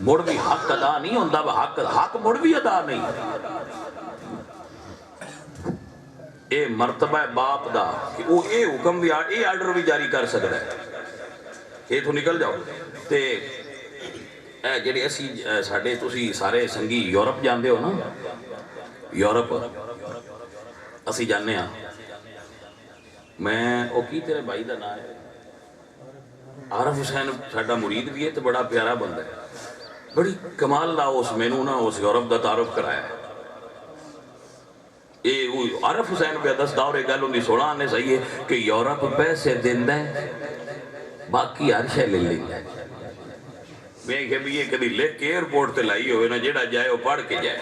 مڑ بھی حق ادا نہیں ہوندہ حق مڑ بھی ادا نہیں. اے مرتبہ باپ دا کہ وہ اے حکم بھی اے آرڈر بھی جاری کر سکتا ہے کہ تو نکل جاؤ. تے جڑے اسی ساڑھے تسی سارے سنگی یورپ جاندے ہو نا یورپ اسی جانے ہاں. میں او کی تیرے بھائی دا نام ہے عارف حسین ساڈا مرید بھی ہے تو بڑا پیارا بندہ ہے، بڑی کمال دا اس مینوں نا اس یورپ دا تعارف کرایا ہے۔ یہ عارف حسین پہ دسدا اور ایک گل ہوندی 16 نے صحیح ہے کہ یورپ پیسے دیندا ہے باقی ہر شے لے لیندا ہے۔ میں کہ بھی یہ کبھی لکھ کے ایئرپورٹ تے لائی ہوئے نا جیڑا جائے وہ پڑھ کے جائے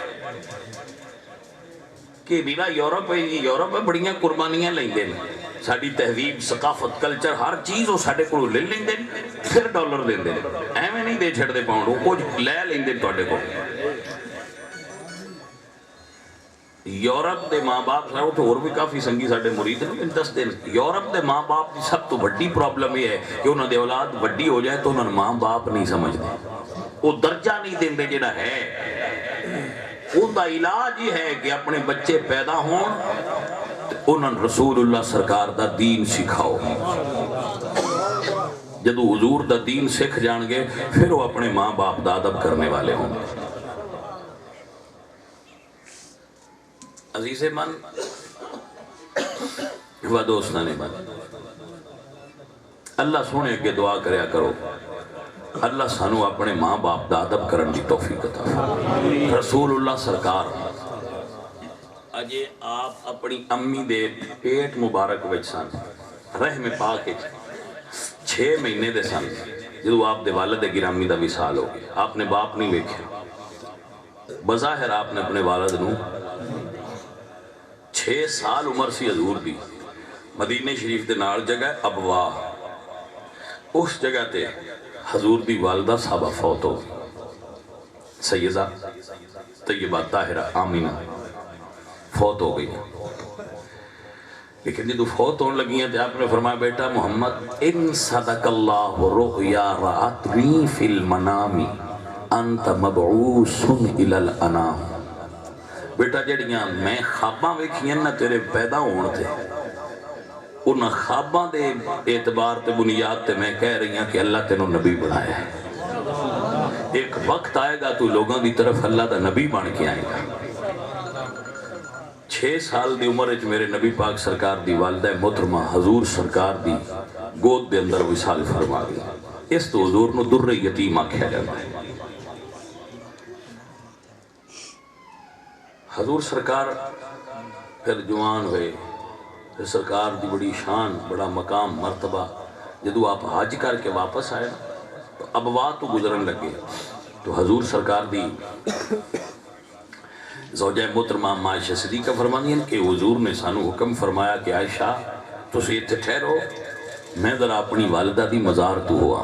کہ میرا یورپ ہے، یورپ میں بڑیاں قربانیاں لیندے نے، ساری تہذیب ثقافت کلچر ہر چیز وہ ساڈے کولوں لے لیندے پھر ڈالر دیندے ایویں نہیں دے چھڑدے پاؤنڈ، وہ کچھ لے لیندے تواڈے کول۔ یورپ دے ماں باپ سارے تو اور بھی کافی سنگی ساڈے مرید نے میں دس دن یورپ دے ماں باپ کی سب تو بڑی پرابلم یہ ہے کہ انہوں نے اولاد بڑی ہو جائے تو انہوں نے ماں باپ نہیں سمجھتے، وہ درجہ نہیں دیندے جڑا ہے۔ ان دا علاج یہ ہے کہ اپنے بچے پیدا ہون انہوں نے رسول اللہ سرکار دا دین سکھاؤ، جدو حضور دا دین سکھ جان گے پھر وہ اپنے ماں باپ دا ادب کرنے والے ہوں گے۔ عزیز من و دوستان من، اللہ سونے کے دعا کریا کرو اللہ سانو اپنے ماں باپ دا ادب کرن دی توفیق عطا فرمائے۔ رسول اللہ سرکار اجے آپ اپنی امی دے پیٹ مبارک وچ سن، رحم پاک 6 مہینے دے سن جدو آپ دے والد گرامی دا وصال ہو گیا۔ آپ نے باپ نہیں ویکھیا، بظاہر آپ نے اپنے والد نو 6 سال عمر سی حضور دی، مدینہ شریف دے نال جگہ ابواہ، اس جگہ تے حضور دی والدہ صحابہ فوت ہو گئی، سیدہ طیبہ طاہرہ آمینہ فوت ہو گئی۔ لیکن جدو فوت ہونے لگی ہیں تو آپ نے فرمایا بیٹا محمد ان صدق اللہ رؤیا رأتنی فی المنام انت مبعوث الی الانام، بیٹا جڑیاں میں خواباں ویکھیاں نہ تیرے پیدا ہون تھے ان خواباں دے اعتبار تے بنیاد تے میں کہہ رہی ہوں کہ اللہ تینوں نبی بنایا ہے، ایک وقت آئے گا تو لوگوں دی طرف اللہ دا نبی بن کے آئے گا۔ 6 سال دی عمر وچ میرے نبی پاک سرکار دی والدہ محترمہ حضور سرکار دی گود دے اندر وصال فرما گئی، اس تو حضور نو در یتیم آکھیا جاتا ہے۔ حضور سرکار پھر جوان ہوئے، پھر سرکار دی بڑی شان بڑا مقام مرتبہ، جدو آپ حج کر کے واپس آئے تو ابوا تو گزرن لگے تو حضور سرکار دی زوجہ محترمہ عائشہ صدیقہ فرماتی ہیں کہ حضور نے سانو حکم فرمایا کہ عائشہ تسی اتھے ٹھہرو، میں ذرا اپنی والدہ دی مزار تو ہوا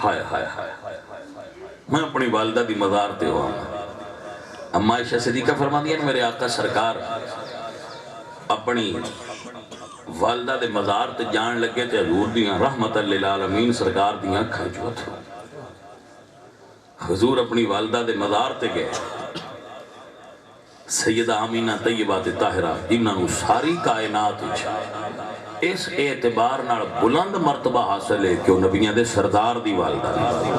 ہائے ہائے ہائے میں اپنی والدہ دی مزار تے ہوا۔ اما عائشہ صدیقہ فرماتی ہیں میرے آقا سرکار اپنی والدہ دے مزار تے جان لگے تے حضور دیاں رحمت للعالمین سرکار دیاں کھجوت ہو، حضور اپنی والدہ دے مزار تے گئے، سیدہ آمینہ طیبہ طاہرہ جنہوں ساری کائنات اس اعتبار نال بلند مرتبہ حاصل ہے کہ وہ نبیوں دے سردار دی والدہ دی۔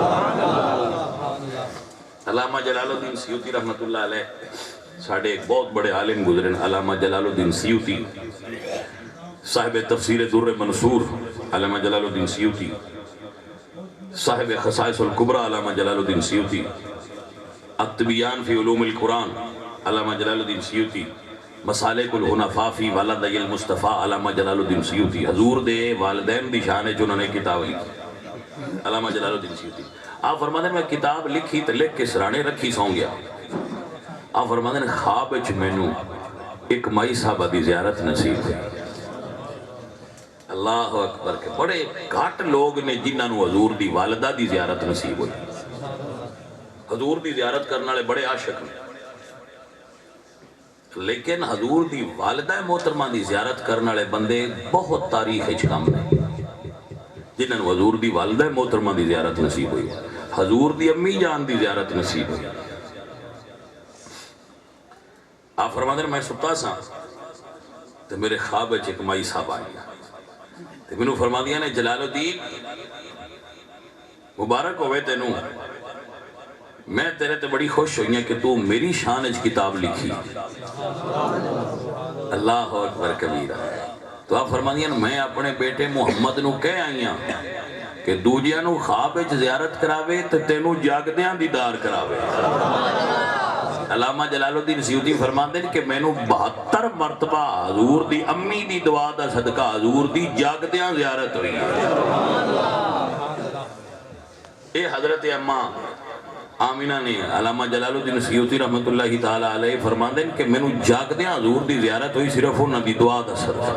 علامہ جلال الدین سیوطی رحمت اللہ علیہ ساڑھے ایک بہت بڑے عالم گزرن، علامہ جلال الدین سیوطی صاحب تفسیر در منصور، علامہ جلال الدین سیوطی صاحب خصائص الکبرى، علامہ جلال الدین سیوطی التبیان فی علوم القرآن، علامہ جلال الدین سیوطی مسالک الحنفاء فی والدی المصطفیٰ، علامہ جلال الدین سیوطی حضور دے والدین دی شان ہے جو انہوں نے کتاب لکھی، علامہ جلال الدین سیوطی۔ آپ فرماتے ہیں میں کتاب لکھی تو لکھ کے سرانے رکھی سوں گیا، آپ فرماتے ہیں خواب وچ مینوں ایک مائی صاحبہ دی زیارت نصیب ہوئی۔ اللہ اکبر کے بڑے گھٹ لوگ نے جنہاں نو حضور دی والدہ دی زیارت نصیب ہوئی، حضور دی زیارت کرنے والے بڑے عاشق ہیں، لیکن حضور دی والدہ محترمہ دی زیارت کرنے والے بندے بہت تاریخ کم ہیں جنہاں نو حضور دی والدہ محترمہ دی زیارت نصیب ہوئی، حضور دی امی جان دی زیارت نصیب ہوئی۔ آپ فرماتے ہیں میں ستا سا تو میرے خواب وچ ایک مائی صاحب آئی تو میں نے فرما دیا نے جلال الدین مبارک ہوئے تینوں، میں تیرے تے بڑی خوش ہوئی ہیں کہ تو میری شان اچ کتاب لکھی، اللہ اکبر کبیرہ۔ تو آپ فرماندیاں میں اپنے بیٹے محمد نو کہہ آئی ہاں کہ دوجیاں نو خواب وچ زیارت کراوے تے تینوں جاگدیاں دیدار کراوے۔ علامہ جلال الدین سیوطی فرماندے کہ میں نو 72 مرتبہ حضور دی امی دی دعا دا صدقہ حضور دی جاگدیاں زیارت ہوئی ہے۔ اے حضرت اماں آمینہ نے علامہ جلال الدین سیوطی رحمت اللہ تعالیٰ علیہ فرماندے کہ میں نو جاگدیاں حضور دی زیارت ہوئی صرف انہاں دی دعا دا صدقہ۔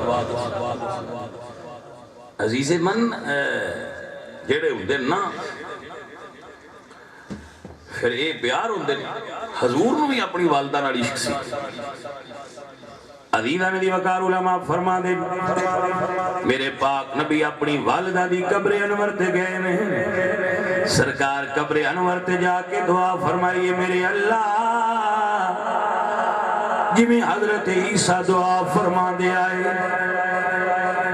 عزیز من جڑے ہوندے نا پھر اے پیار ہوندے حضور نو بھی اپنی والدہ نال عشق سی۔ عزیزہ نے دی وقار علماء فرما دے میرے پاک نبی اپنی والدہ دی قبر انور تے گئے نے، سرکار قبر انور تے جا کے دعا فرمائیے میرے اللہ جی حضرت عیسیٰ دعا فرما دے آئے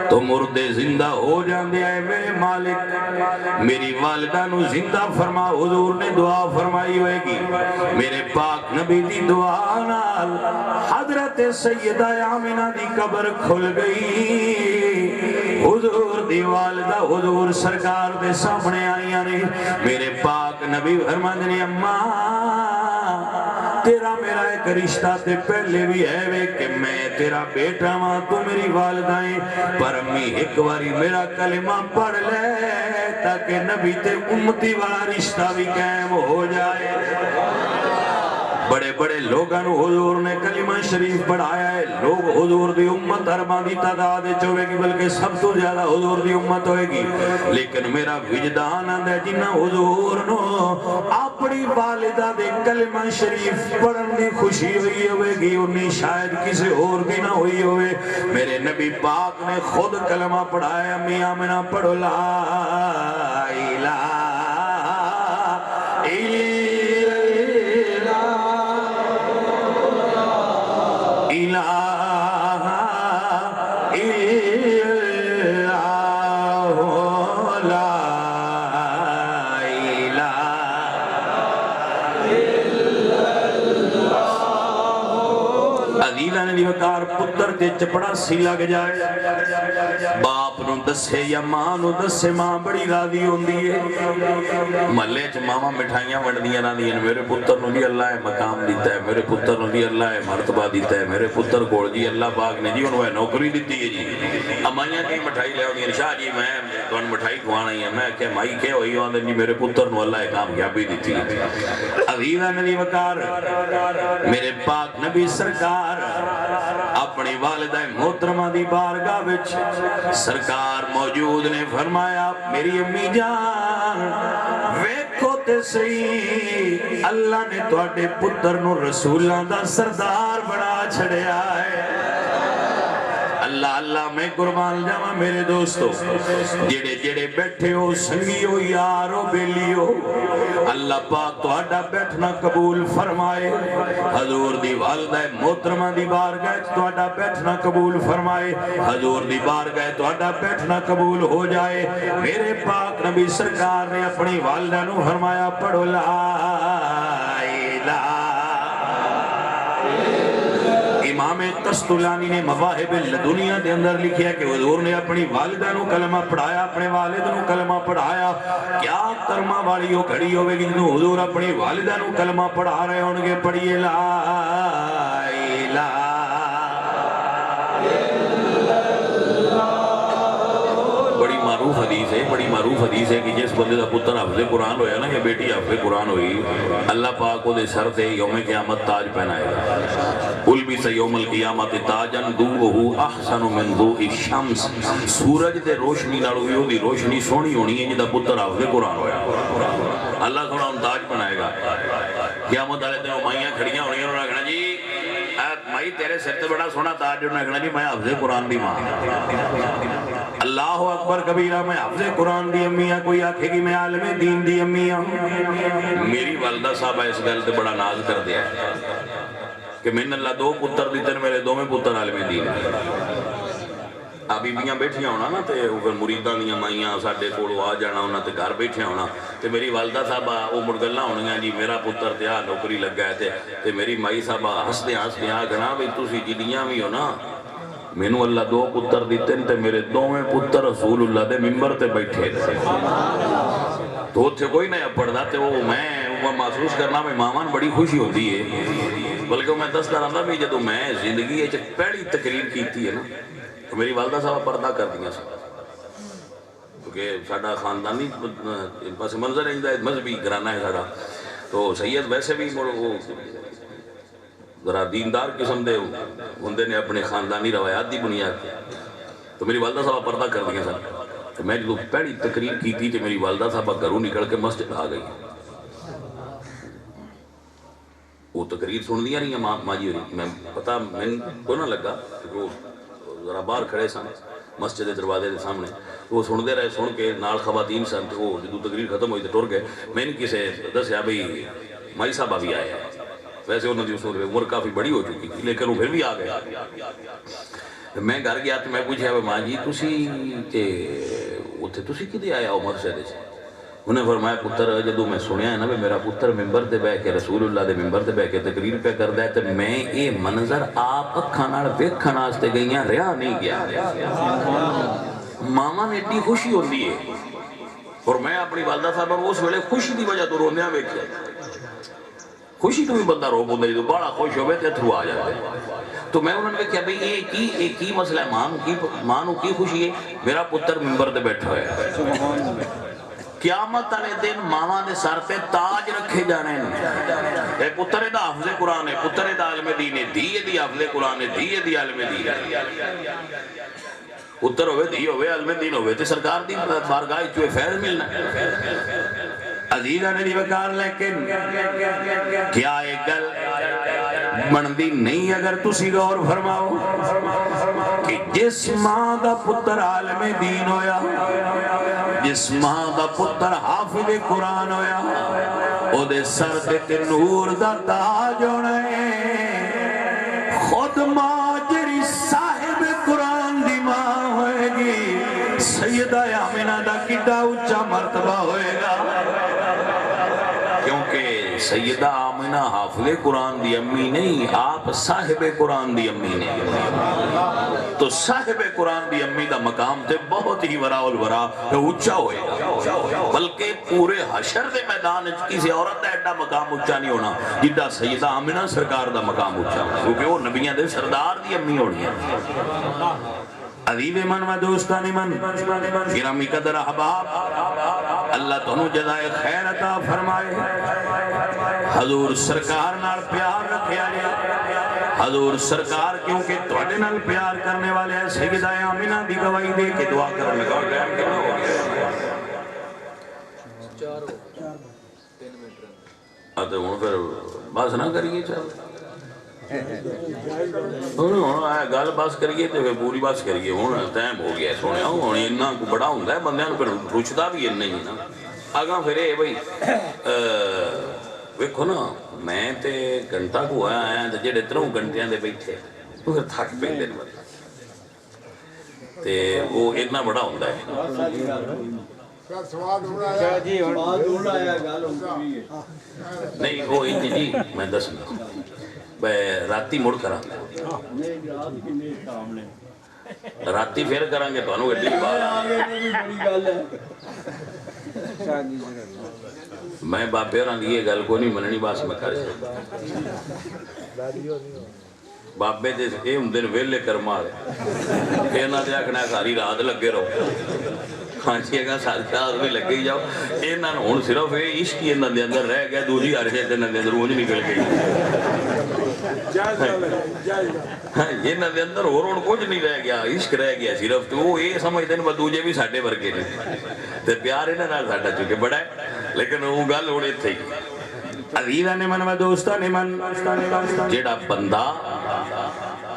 تو مردے زندہ ہو جاندے آئے میرے مالک میری والدہ نو زندہ فرما حضور نے دعا فرمائی ہوئے گی میرے پاک نبی دی دعا نال حضرت سیدہ آمینہ دی قبر کھل گئی حضور دی والدہ حضور سرکار دے سامنے آئیاں نے میرے پاک نبی فرماندے نے اماں تیرا میرا ایک رشتہ تے پہلے بھی ہے وے کہ میں تیرا بیٹا ماں تو میری والدائیں پر امی ایک باری میرا کلمہ پڑھ لے تاکہ نبی تے امتی والا رشتہ بھی قائم ہو جائے۔ بڑے بڑے لوگاں حضور نے کلمہ شریف پڑھایا ہے لوگ حضور دی امت ارباں دی تعداد ہوئے گی بلکہ سب تو زیادہ حضور دی امت ہوئے گی لیکن میرا وجدان آندہ ہے جنہ حضور نو اپنی والدہ دے کلمہ شریف پڑھن دی خوشی ہوئے گی انہیں شاید کسی اور بھی نہ ہوئی ہوئے میرے نبی پاک نے خود کلمہ پڑھایا امی آمنہ پڑھو لا الہ وقار پتر تے چپڑا سی لگ جائے باپ نو دسے یا ماں نو دسے ماں بڑی راضی ہوندی ہے محلے چ ماما مٹھائیاں وڑدیاں راندیاں میرے پتر نو بھی اللہ ہے مقام دیتا ہے میرے پتر نو بھی اللہ ہے مرتبہ دیتا ہے میرے پتر کو جی اللہ پاک نے جی انہوں نے نوکری دیتی ہے جی امائیاں کی مٹھائی لے ہوندی ہیں شاہ جی میں تو ان مٹھائی کھوانا ہی ہے میں کہ مائی کہ ہوئی ہوندے جی میرے پتر نو اللہ ہے کامیابی دیتی ہے عزیزہ نبی وقار میرے پاک نبی سرکار اپنی والدہ محترمہ دی بارگاہ وچ سرکار موجود نے فرمایا میری امی جان ویکھو تے صحیح اللہ نے تواڈے پتر نو رسولاں دا سردار بنا چھڑیا ہے اللہ اللہ میں قربان جاواں میرے دوستو جڑے جڑے بیٹھے ہو سنگی ہو یار ہو بیلی ہو اللہ پاک تہاڈا بیٹھنا قبول فرمائے حضور دی والدہ محترمہ دی بارگاہ تہاڈا بیٹھنا قبول فرمائے حضور دی بارگاہ تہاڈا بیٹھنا قبول ہو جائے میرے پاک نبی سرکار نے اپنی والدہ نو فرمایا پڑھو لا الہ امام قسطلانی نے مواہب الدنیا دے اندر لکھیا کہ حضور نے اپنی والدہ نو کلمہ پڑھایا اپنے والد نو کلمہ پڑھایا کیا کرما والی ہو کھڑی ہوئے گی جنہوں حضور اپنی والدہ نو کلمہ پڑھا رہے ہونگے پڑھیے لا الہ بڑی معروف حدیث ہے کہ جس بندے دا پتر حافظ قرآن ہویا نا یا بیٹی حافظ قرآن ہوئی اللہ پاک کو دے سر دے یوم قیامت تاج پہنائے گا البس یوم القیامت تاجن دوہو احسن من ضوء الشمس سورج دے روشنی نالو بھی دی روشنی سونی ہونی ہے جدا پتر حافظ قرآن ہویا اللہ تھوڑا ان تاج پہنائے گا قیامت والے دن مائیاں کھڑیاں ہونی انہوں نے کہنا جی مائی تیرے سر تے بڑا سونا تاج انہوں نے کہنا جی میں حافظ قرآن دی ماں اللہ اکبر کبیرہ میں حافظ قرآن دی امیاں کوئی آکھے گی میں عالم دین دی امیاں میری والدہ صاحبہ اس گل تے بڑا ناز کر دیا ہے کہ میں نے اللہ دو پتر دیتے میرے دو میں پتر عالم دین ابھی بیاں بیٹھیاں ہونا نا تے اوپر مریداں دیاں مائیاں ساڈے کولوں آ جانا انہاں تے گھر بیٹھیاں ہونا تے میری والدہ صاحبہ او مڑ گلاں ہونیاں جی میرا پتر تے آ نوکری لگ گیا تے میری مائی صاحبہ ہسدے آکھنا بھی تسی جدیاں بھی ہو نا مینوں اللہ دو پتر دیتے تے میرے دوویں پتر رسول اللہ دے ممبر تے بیٹھے تھے تو اتھے کوئی نہیں پڑھدا تے وہ میں محسوس کرنا میں مامان بڑی خوشی ہوتی ہے بلکہ میں دس رہا بھی جدو میں زندگی پہلی تقریر کیتی ہے نا تو میری والدہ صاحب پردہ کر دیا سب کیونکہ ساڈا خاندانی پس منظر ہے مذہبی گھرانہ ہے ساڈا تو سید ویسے بھی ذرا دیندار قسم دے ہوندے نے اپنے خاندانی روایات دی بنیاد پہ تو میری والدہ صاحب پردہ کر دیا سر تو میں جب پہلی تقریر کی تھی تو میری والدہ صاحب گھروں نکل کے مسجد آ گئی وہ تقریر سن دیا نہیں ماں جی ہوئی میں پتا میں کو نہ لگا کہ وہ ذرا باہر کھڑے سن مسجد دروازے کے سامنے وہ سنتے رہے سن کے نال خواتین سن تو وہ جدو تقریر ختم ہوئی تو ٹر گئے میں نے کسے دسیا بھئی مائی صاحبہ بھی آئے ہیں ویسے انہوں نے عمر کافی بڑی ہو چکی تھی لیکن وہ پھر بھی آ گئے میں گھر گیا تو میں پوچھا ماں جی تسی کدے آیا ہو مسجد سے انہیں فرمایا پتر جدو میں سنیا ہے نا بھی میرا پتر ممبر تے بہ کے رسول اللہ دے ممبر تے بہ کے تقریر پہ کردا ہے تے میں یہ منظر آپ اکھاں نال ویکھن واسطے گئیاں رہا نہیں گیا ماما نے اتنی خوشی ہوتی ہے اور میں اپنی والدہ صاحب اس ویلے خوشی دی وجہ تو روندیاں ویکھیا خوشی تو بھی بندہ رو پوندا جدوں بڑا خوش ہوے تے اتھرو آ جاندے تو میں انہوں نے کہا بھئی یہ کی مسئلہ ہے ماں نو کی خوشی ہے میرا پتر ممبر تے بیٹھا ہے قیامت والے دن ماواں دے سر تے تاج رکھے جانے اے پتر دا حافظ قرآن ہے پتر دا عالم دین ہے دھی دی حافظ قرآن ہے دھی دی عالم دین ہے پتر ہوئے دھی ہوئے عالم دین ہوئے تے سرکار دی بارگاہ چوئے فیض ملنا عزیزہ نے دی وکار لیکن کیا ایک گل بندی نہیں اگر تسی غور فرماؤ کہ جس ماں دا پتر عالم دین ہویا جس ماں دا پتر حافظ قرآن ہویا او دے سر تے نور دا تاج ہونا ہے خود ماں جری صاحب قرآن دی ماں ہوئے گی سیدہ آمینہ دا کڈا اونچا مرتبہ ہوئے گا کیونکہ سیدہ آمینہ حافظ قرآن دی امی نہیں آپ صاحب قرآن دی امی نہیں تو صاحب قرآن دی امی دا مقام تے بہت ہی وراء الورا اونچا ہوئے گا بلکہ پورے حشر دے میدان کسی عورت دا ایڈا مقام اونچا نہیں ہونا جدہ سیدہ آمینہ سرکار دا مقام اونچا ہونا کیونکہ وہ نبیاں دے سردار دی امی ہونی ہے عزیز من و دوستان من گرامی قدر احباب اللہ تنو جزائے خیر عطا فرمائے حضور سرکار نال پیار رکھے آئے حضور سرکار کیونکہ توڑے نال پیار کرنے والے ہیں سیدہ آمینہ دی گواہی دے کے دعا کرنے لگا ٹائم کتنا ہو گیا آتے ہوں پھر بس نہ کریے چل گل بس کریے تو پوری بس کریے ہوں ٹائم ہو گیا سونے ہوں اتنا بڑا ہوں بندے پھر پوچھتا بھی اتنا ہی نا آگاں پھر یہ بھائی ویکھو نا میں تے گھنٹہ کو آیا تو جڑے 3 گھنٹیاں دے بیٹھے تو پھر تھک پہ دن تے وہ اتنا بڑا ہوں نہیں وہ جی میں دسنا راتی مڑ کرا راتی پھر کریں گے تو گڈی میں بابے اور یہ گل کو نہیں مننی بس میں کر بابے دے یہ ہوں ویلے کرم والے پھر نہ آخنا ساری رات لگے رہو ہاں جی اگر ساری رات بھی لگے ہی جاؤ یہاں ہوں صرف یہ عشق ہی یہاں دے اندر رہ گیا دوسری ہر شاید یہاں دے اندر اونج نکل گئی یہاں دے اندر اور کچھ نہیں رہ گیا عشق رہ گیا صرف تو وہ یہ سمجھتے ہیں دوجے بھی ساڈے ورگے نے تے پیار یہاں نال ساڈا چونکہ بڑا ہے لیکن وہ گل ہوں اتنے ہی عزیزاں نے من و دوستاں نے من جیڑا بندہ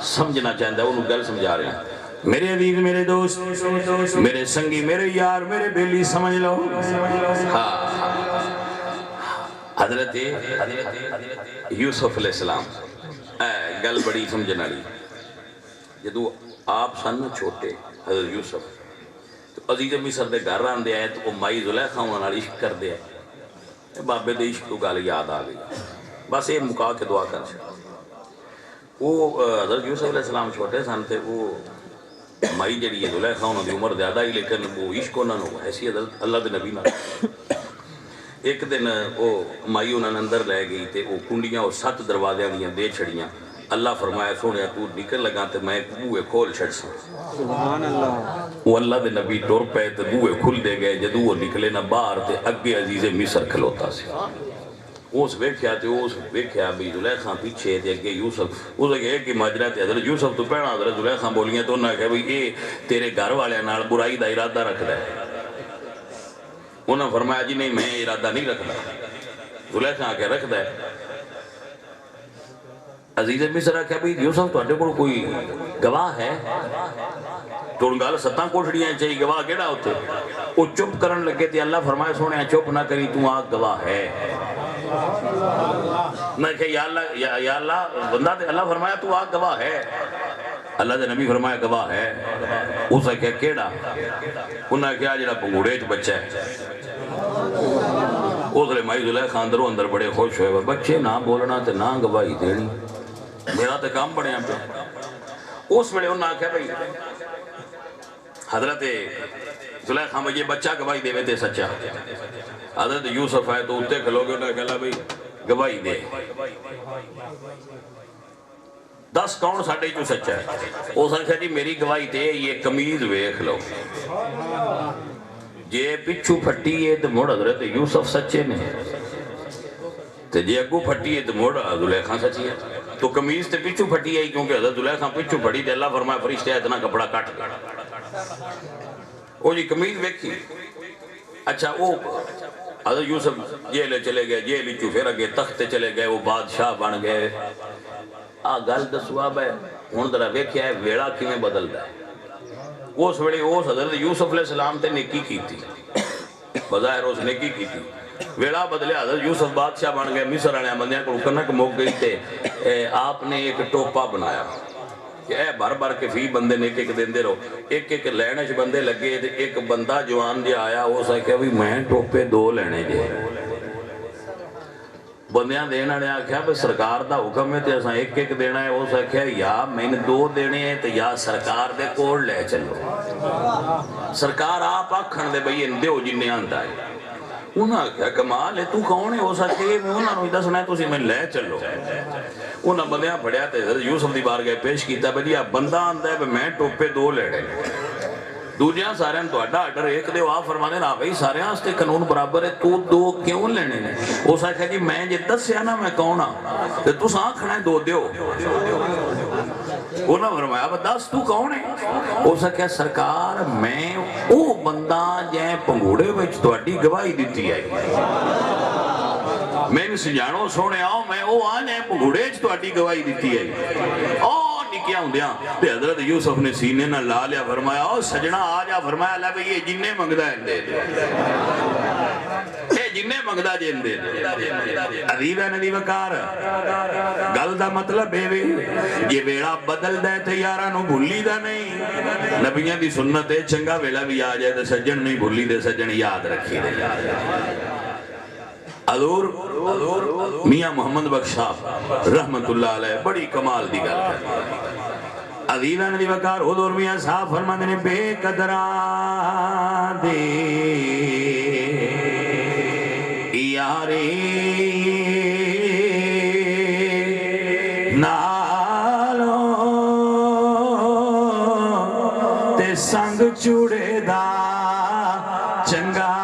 سمجھنا چاہتا ہے انہوں گل سمجھا رہے ہیں میرے عزیز میرے دوست میرے سنگی میرے یار میرے بیلی سمجھ لو حضرت یوسف علیہ السلام گل بڑی سمجھنا لی جدو آپ سن چھوٹے حضرت یوسف تو عزیز مصر دے گھر آن دے آئے تو وہ مائی زلیخا انہوں نے عشق کر دے بابے دے عشق تو گل یاد آ گئی بس یہ مکا کے دعا کر وہ حضرت یوسف علیہ السلام چھوٹے سن تے وہ مائی جڑی ہے زلیخا انہوں دی عمر زیادہ ہی لیکن وہ عشق انہوں نے ایسی حضرت اللہ دے نبی نال ایک دن وہ مائی انہوں نے اندر لے گئی تے وہ کنڈیاں اور 7 دروازیاں دیاں دے چھڑیاں اللہ فرمایا سونے تو نکل لگا تے میں بوئے کھول چھڑ سا سبحان اللہ وہ اللہ دے نبی ٹور پہ تے بوئے کھل دے گئے جدو وہ نکلے نہ باہر تے اگے عزیز مصر کھلوتا سی اس ویکھیا تے اس ویکھیا بھی زلیخا پیچھے تے اگے یوسف اس اگے ایک ہی ماجرا تے حضرت یوسف تو پہنا حضرت زلیخا بولیاں تو انہاں کہا بھئی اے تیرے گھر والے نال برائی دا ارادہ رکھدا ہے انہاں فرمایا جی نہیں میں ارادہ نہیں رکھدا زلیخا کے رکھدا ہے عزیز مصر کہا بھئی یوسف تو اڈے کو کوئی گواہ ہے تو ان گال 7 کوٹھڑیاں چاہیے گواہ کیڑا ہوتے وہ چپ کرن لگے تے اللہ فرمائے سونے چپ نہ کری تو آگ گواہ ہے میں کہ یا اللہ بندہ تے اللہ فرمایا تو آگ گواہ ہے اللہ دے نبی فرمایا گواہ ہے اسے کہا کیڑا انہاں کہا جڑا پنگوڑے چ بچہ ہے اس لئے مائی زلیخا اندر بڑے خوش ہوئے بچے نہ بولنا تے نہ گواہی دینی میرا تے کام بڑے ہیں پہ اس ویلے انہاں کہا بھئی حضرت زلیخا میں یہ بچہ گواہی دے تے سچا حضرت یوسف ہے تو اتے کھلو گے انہاں کہا بھئی گواہی دے 10 کون ساڑھے جو سچا ہے وہ سن کہا جی میری گواہی دے یہ قمیض ویکھ لو جے پچھو پھٹی ہے تو موڑ حضرت یوسف سچے نے تو جے اگو پھٹی ہے تو موڑ زلیخا سچی ہے تو قمیض تے پچھو پھٹی ہے کیونکہ حضرت زلیخا پچھو پھٹی تے اللہ فرمایا فرشتہ ہے اتنا کپڑا کٹ وہ جی قمیض ویکھی اچھا وہ حضرت یوسف جیلے چلے گئے جیلی چو پھر اگے تخت چلے گئے وہ بادشاہ بن گئے گل دسواب ہے ہن ذرا ویکھیا ہے ویڑا کیویں بدلدا ہے اس ویلے اس حضرت یوسف علیہ السلام تے نیکی کی تھی بظاہر اس نیکی کی تھی ویڑا بدلے حضرت یوسف بادشاہ بن گئے مصر والے بندیاں کو کنک مک گئی تے آپ نے ایک ٹوپا بنایا کہ اے بھر کے فی بندے نے ایک دیندے رہو ایک لینش بندے لگے تے ایک بندہ جوان جے آیا وہ سا کہ میں ٹوپے 2 لینے جے بندیاں دینا نے آکھیا بھئی سرکار دا حکم ہے تے اساں ایک دینا ہے وہ سا کہ یا میں نے 2 دینے ہیں تے یا سرکار دے کوڑ لے چلو سرکار آپ آکھن دے بھئی اندے ہو جنہیں آندا ہے انہاں کہا کمال ہے تو کون ہے وہ سا کہ میں انہاں نوی دسنا ہے تو اسی میں لے چلو انہاں بندیاں پڑھیا تے حضرت یوسف دی بار گئے پیش کیتا بھئی بندہ آندا ہے میں ٹوپے 2 لینے دوجیاں سارے تو اڈا اڈر ایک دے آپ فرمانے نا بھئی سارے ہاستے قانون برابر ہے تو 2 کیوں لینے نے وہ سا کہا جی میں جے دسیا نا میں کون ہاں تے تو ساں کھڑا ہے 2 دیو انہاں فرمایا اب 10 تو کون ہے وہ سا کہا سرکار میں او بندہ جائیں پنگوڑے وچ تو اڈی گواہی دیتی ہے میں اس جانو سونے آؤ میں او آنے پنگوڑے وچ تو اڈی گواہی دیتی ہے نکیا ہوں دیاں تے حضرت یوسف نے سینے نہ لا لیا فرمایا او سجنہ آجا فرمایا اللہ بھئی یہ جننے منگدہ ہے دے دے یہ جننے منگدہ جن دے دے عزیزہ ندی وکار گل دا مطلب ہے یہ ویڑا بدل دے تے یارانو بھولی دا نہیں نبیاں دی سنت ہے چنگا ویڑا بھی آ جائے تے سجن نہیں بھولی دے سجن یاد رکھی دے حضور میاں محمد بخشاف رحمت اللہ علیہ بڑی کمال دی گل ہے عزیزہ ندی وکار حضور میاں صاحب فرماتے نے بے قدران دے یارے نالوں تے سنگ چوڑے دا چنگا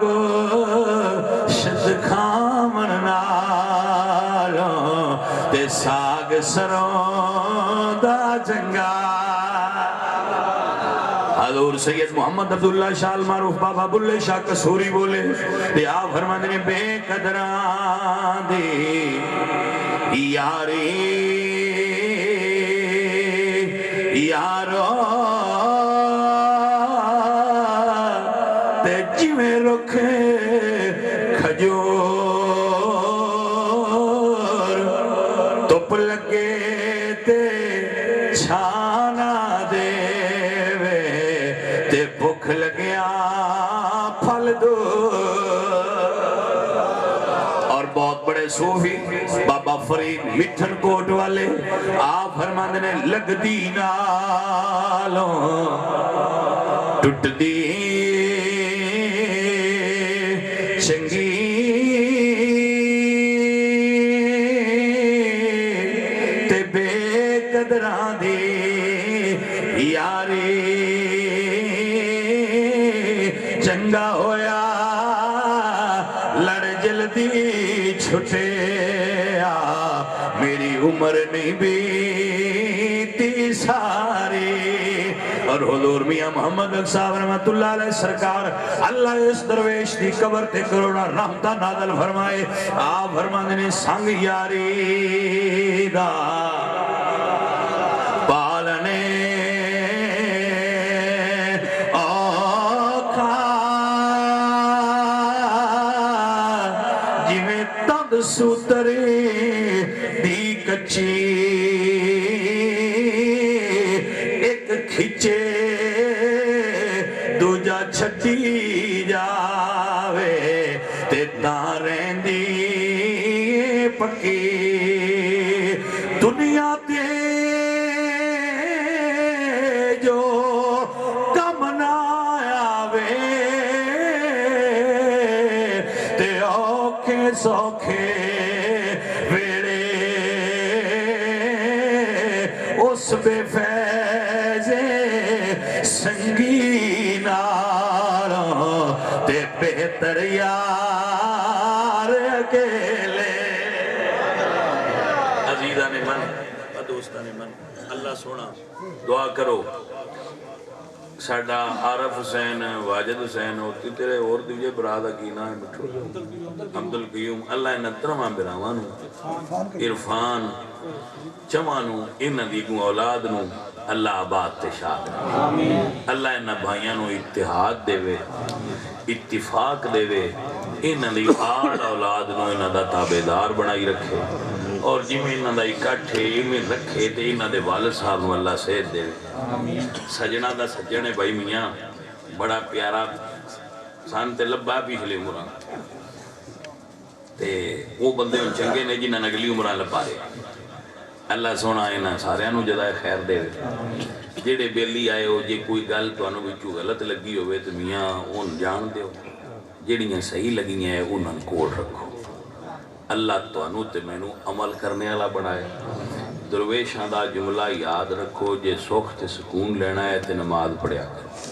گوشت کھامن نالوں تے ساگ سروں دا جنگا حضور سید محمد عبداللہ شاہ المعروف بابا بلے شاہ کسوری بولے تے آپ فرماتے نے بے قدران دے یارے یارو میں رکھے کھجور تپ لگے تے چھانا دے تے بھوک لگیا پھل دو اور بہت بڑے صوفی بابا فرید مٹھن کوٹ والے آپ فرماندے نے لگ دی نالوں ٹوٹ دی چنگی تے بے قدراں دی یاری چنگا ہویا لڑ جلدی چھٹے میری عمر نہیں بیتی ساری اور حضور میاں محمد صاحب رحمت اللہ علیہ سرکار اللہ اس درویش دی قبر تے کروڑا رحمتہ نازل فرمائے آپ فرمانے نے سنگ یاری دا پالنے سوترے دی کچی ایک کھچے دوجا چھٹی جاوے تے تاریں دی پکی دنیا تے جو کم نہ آوے تے اوکھے سوکھے اس بے فیض سنگین تے بہتر یار اکیلے عزیزان من دوستان من اللہ سونا دعا کرو ساڈا عارف حسین واجد حسین ہوتی تیرے اور دیجے برادہ کی نام مٹھو عبدالقیوم اللہ انہ ترمہ براوانو عرفان چمانو انہ دیگوں اولادنو اللہ آباد تشاد اللہ انہ بھائیانو اتحاد دے وے اتفاق دے وے انہ دی آل اولادنو انہ دا تابدار بنائی رکھے اور جی میں انہ دا اکٹھے میں رکھے تے انہ دے والد صاحب اللہ سید دے سجنہ دا سجنے بھائی میاں بڑا پیارا سانتے لبا پیچھلے عمران تے وہ بندے ان چنگے نے جنہ نگلی عمران لبا دے اللہ سونا انہ سارے انہوں جدائے خیر دے جیڑے بیلی آئے ہو جے کوئی گل تو انہوں بچو غلط لگی ہوئے تو میاں ان جان دے ہو جیڑیاں صحیح لگی ہیں انہوں کوڑ رکھو اللہ تو انہوں تے میں عمل کرنے والا بنائے درویشاں دا جملہ یاد رکھو جے سوکھ تے سکون لینا ہے تے نماز پڑھیا کرو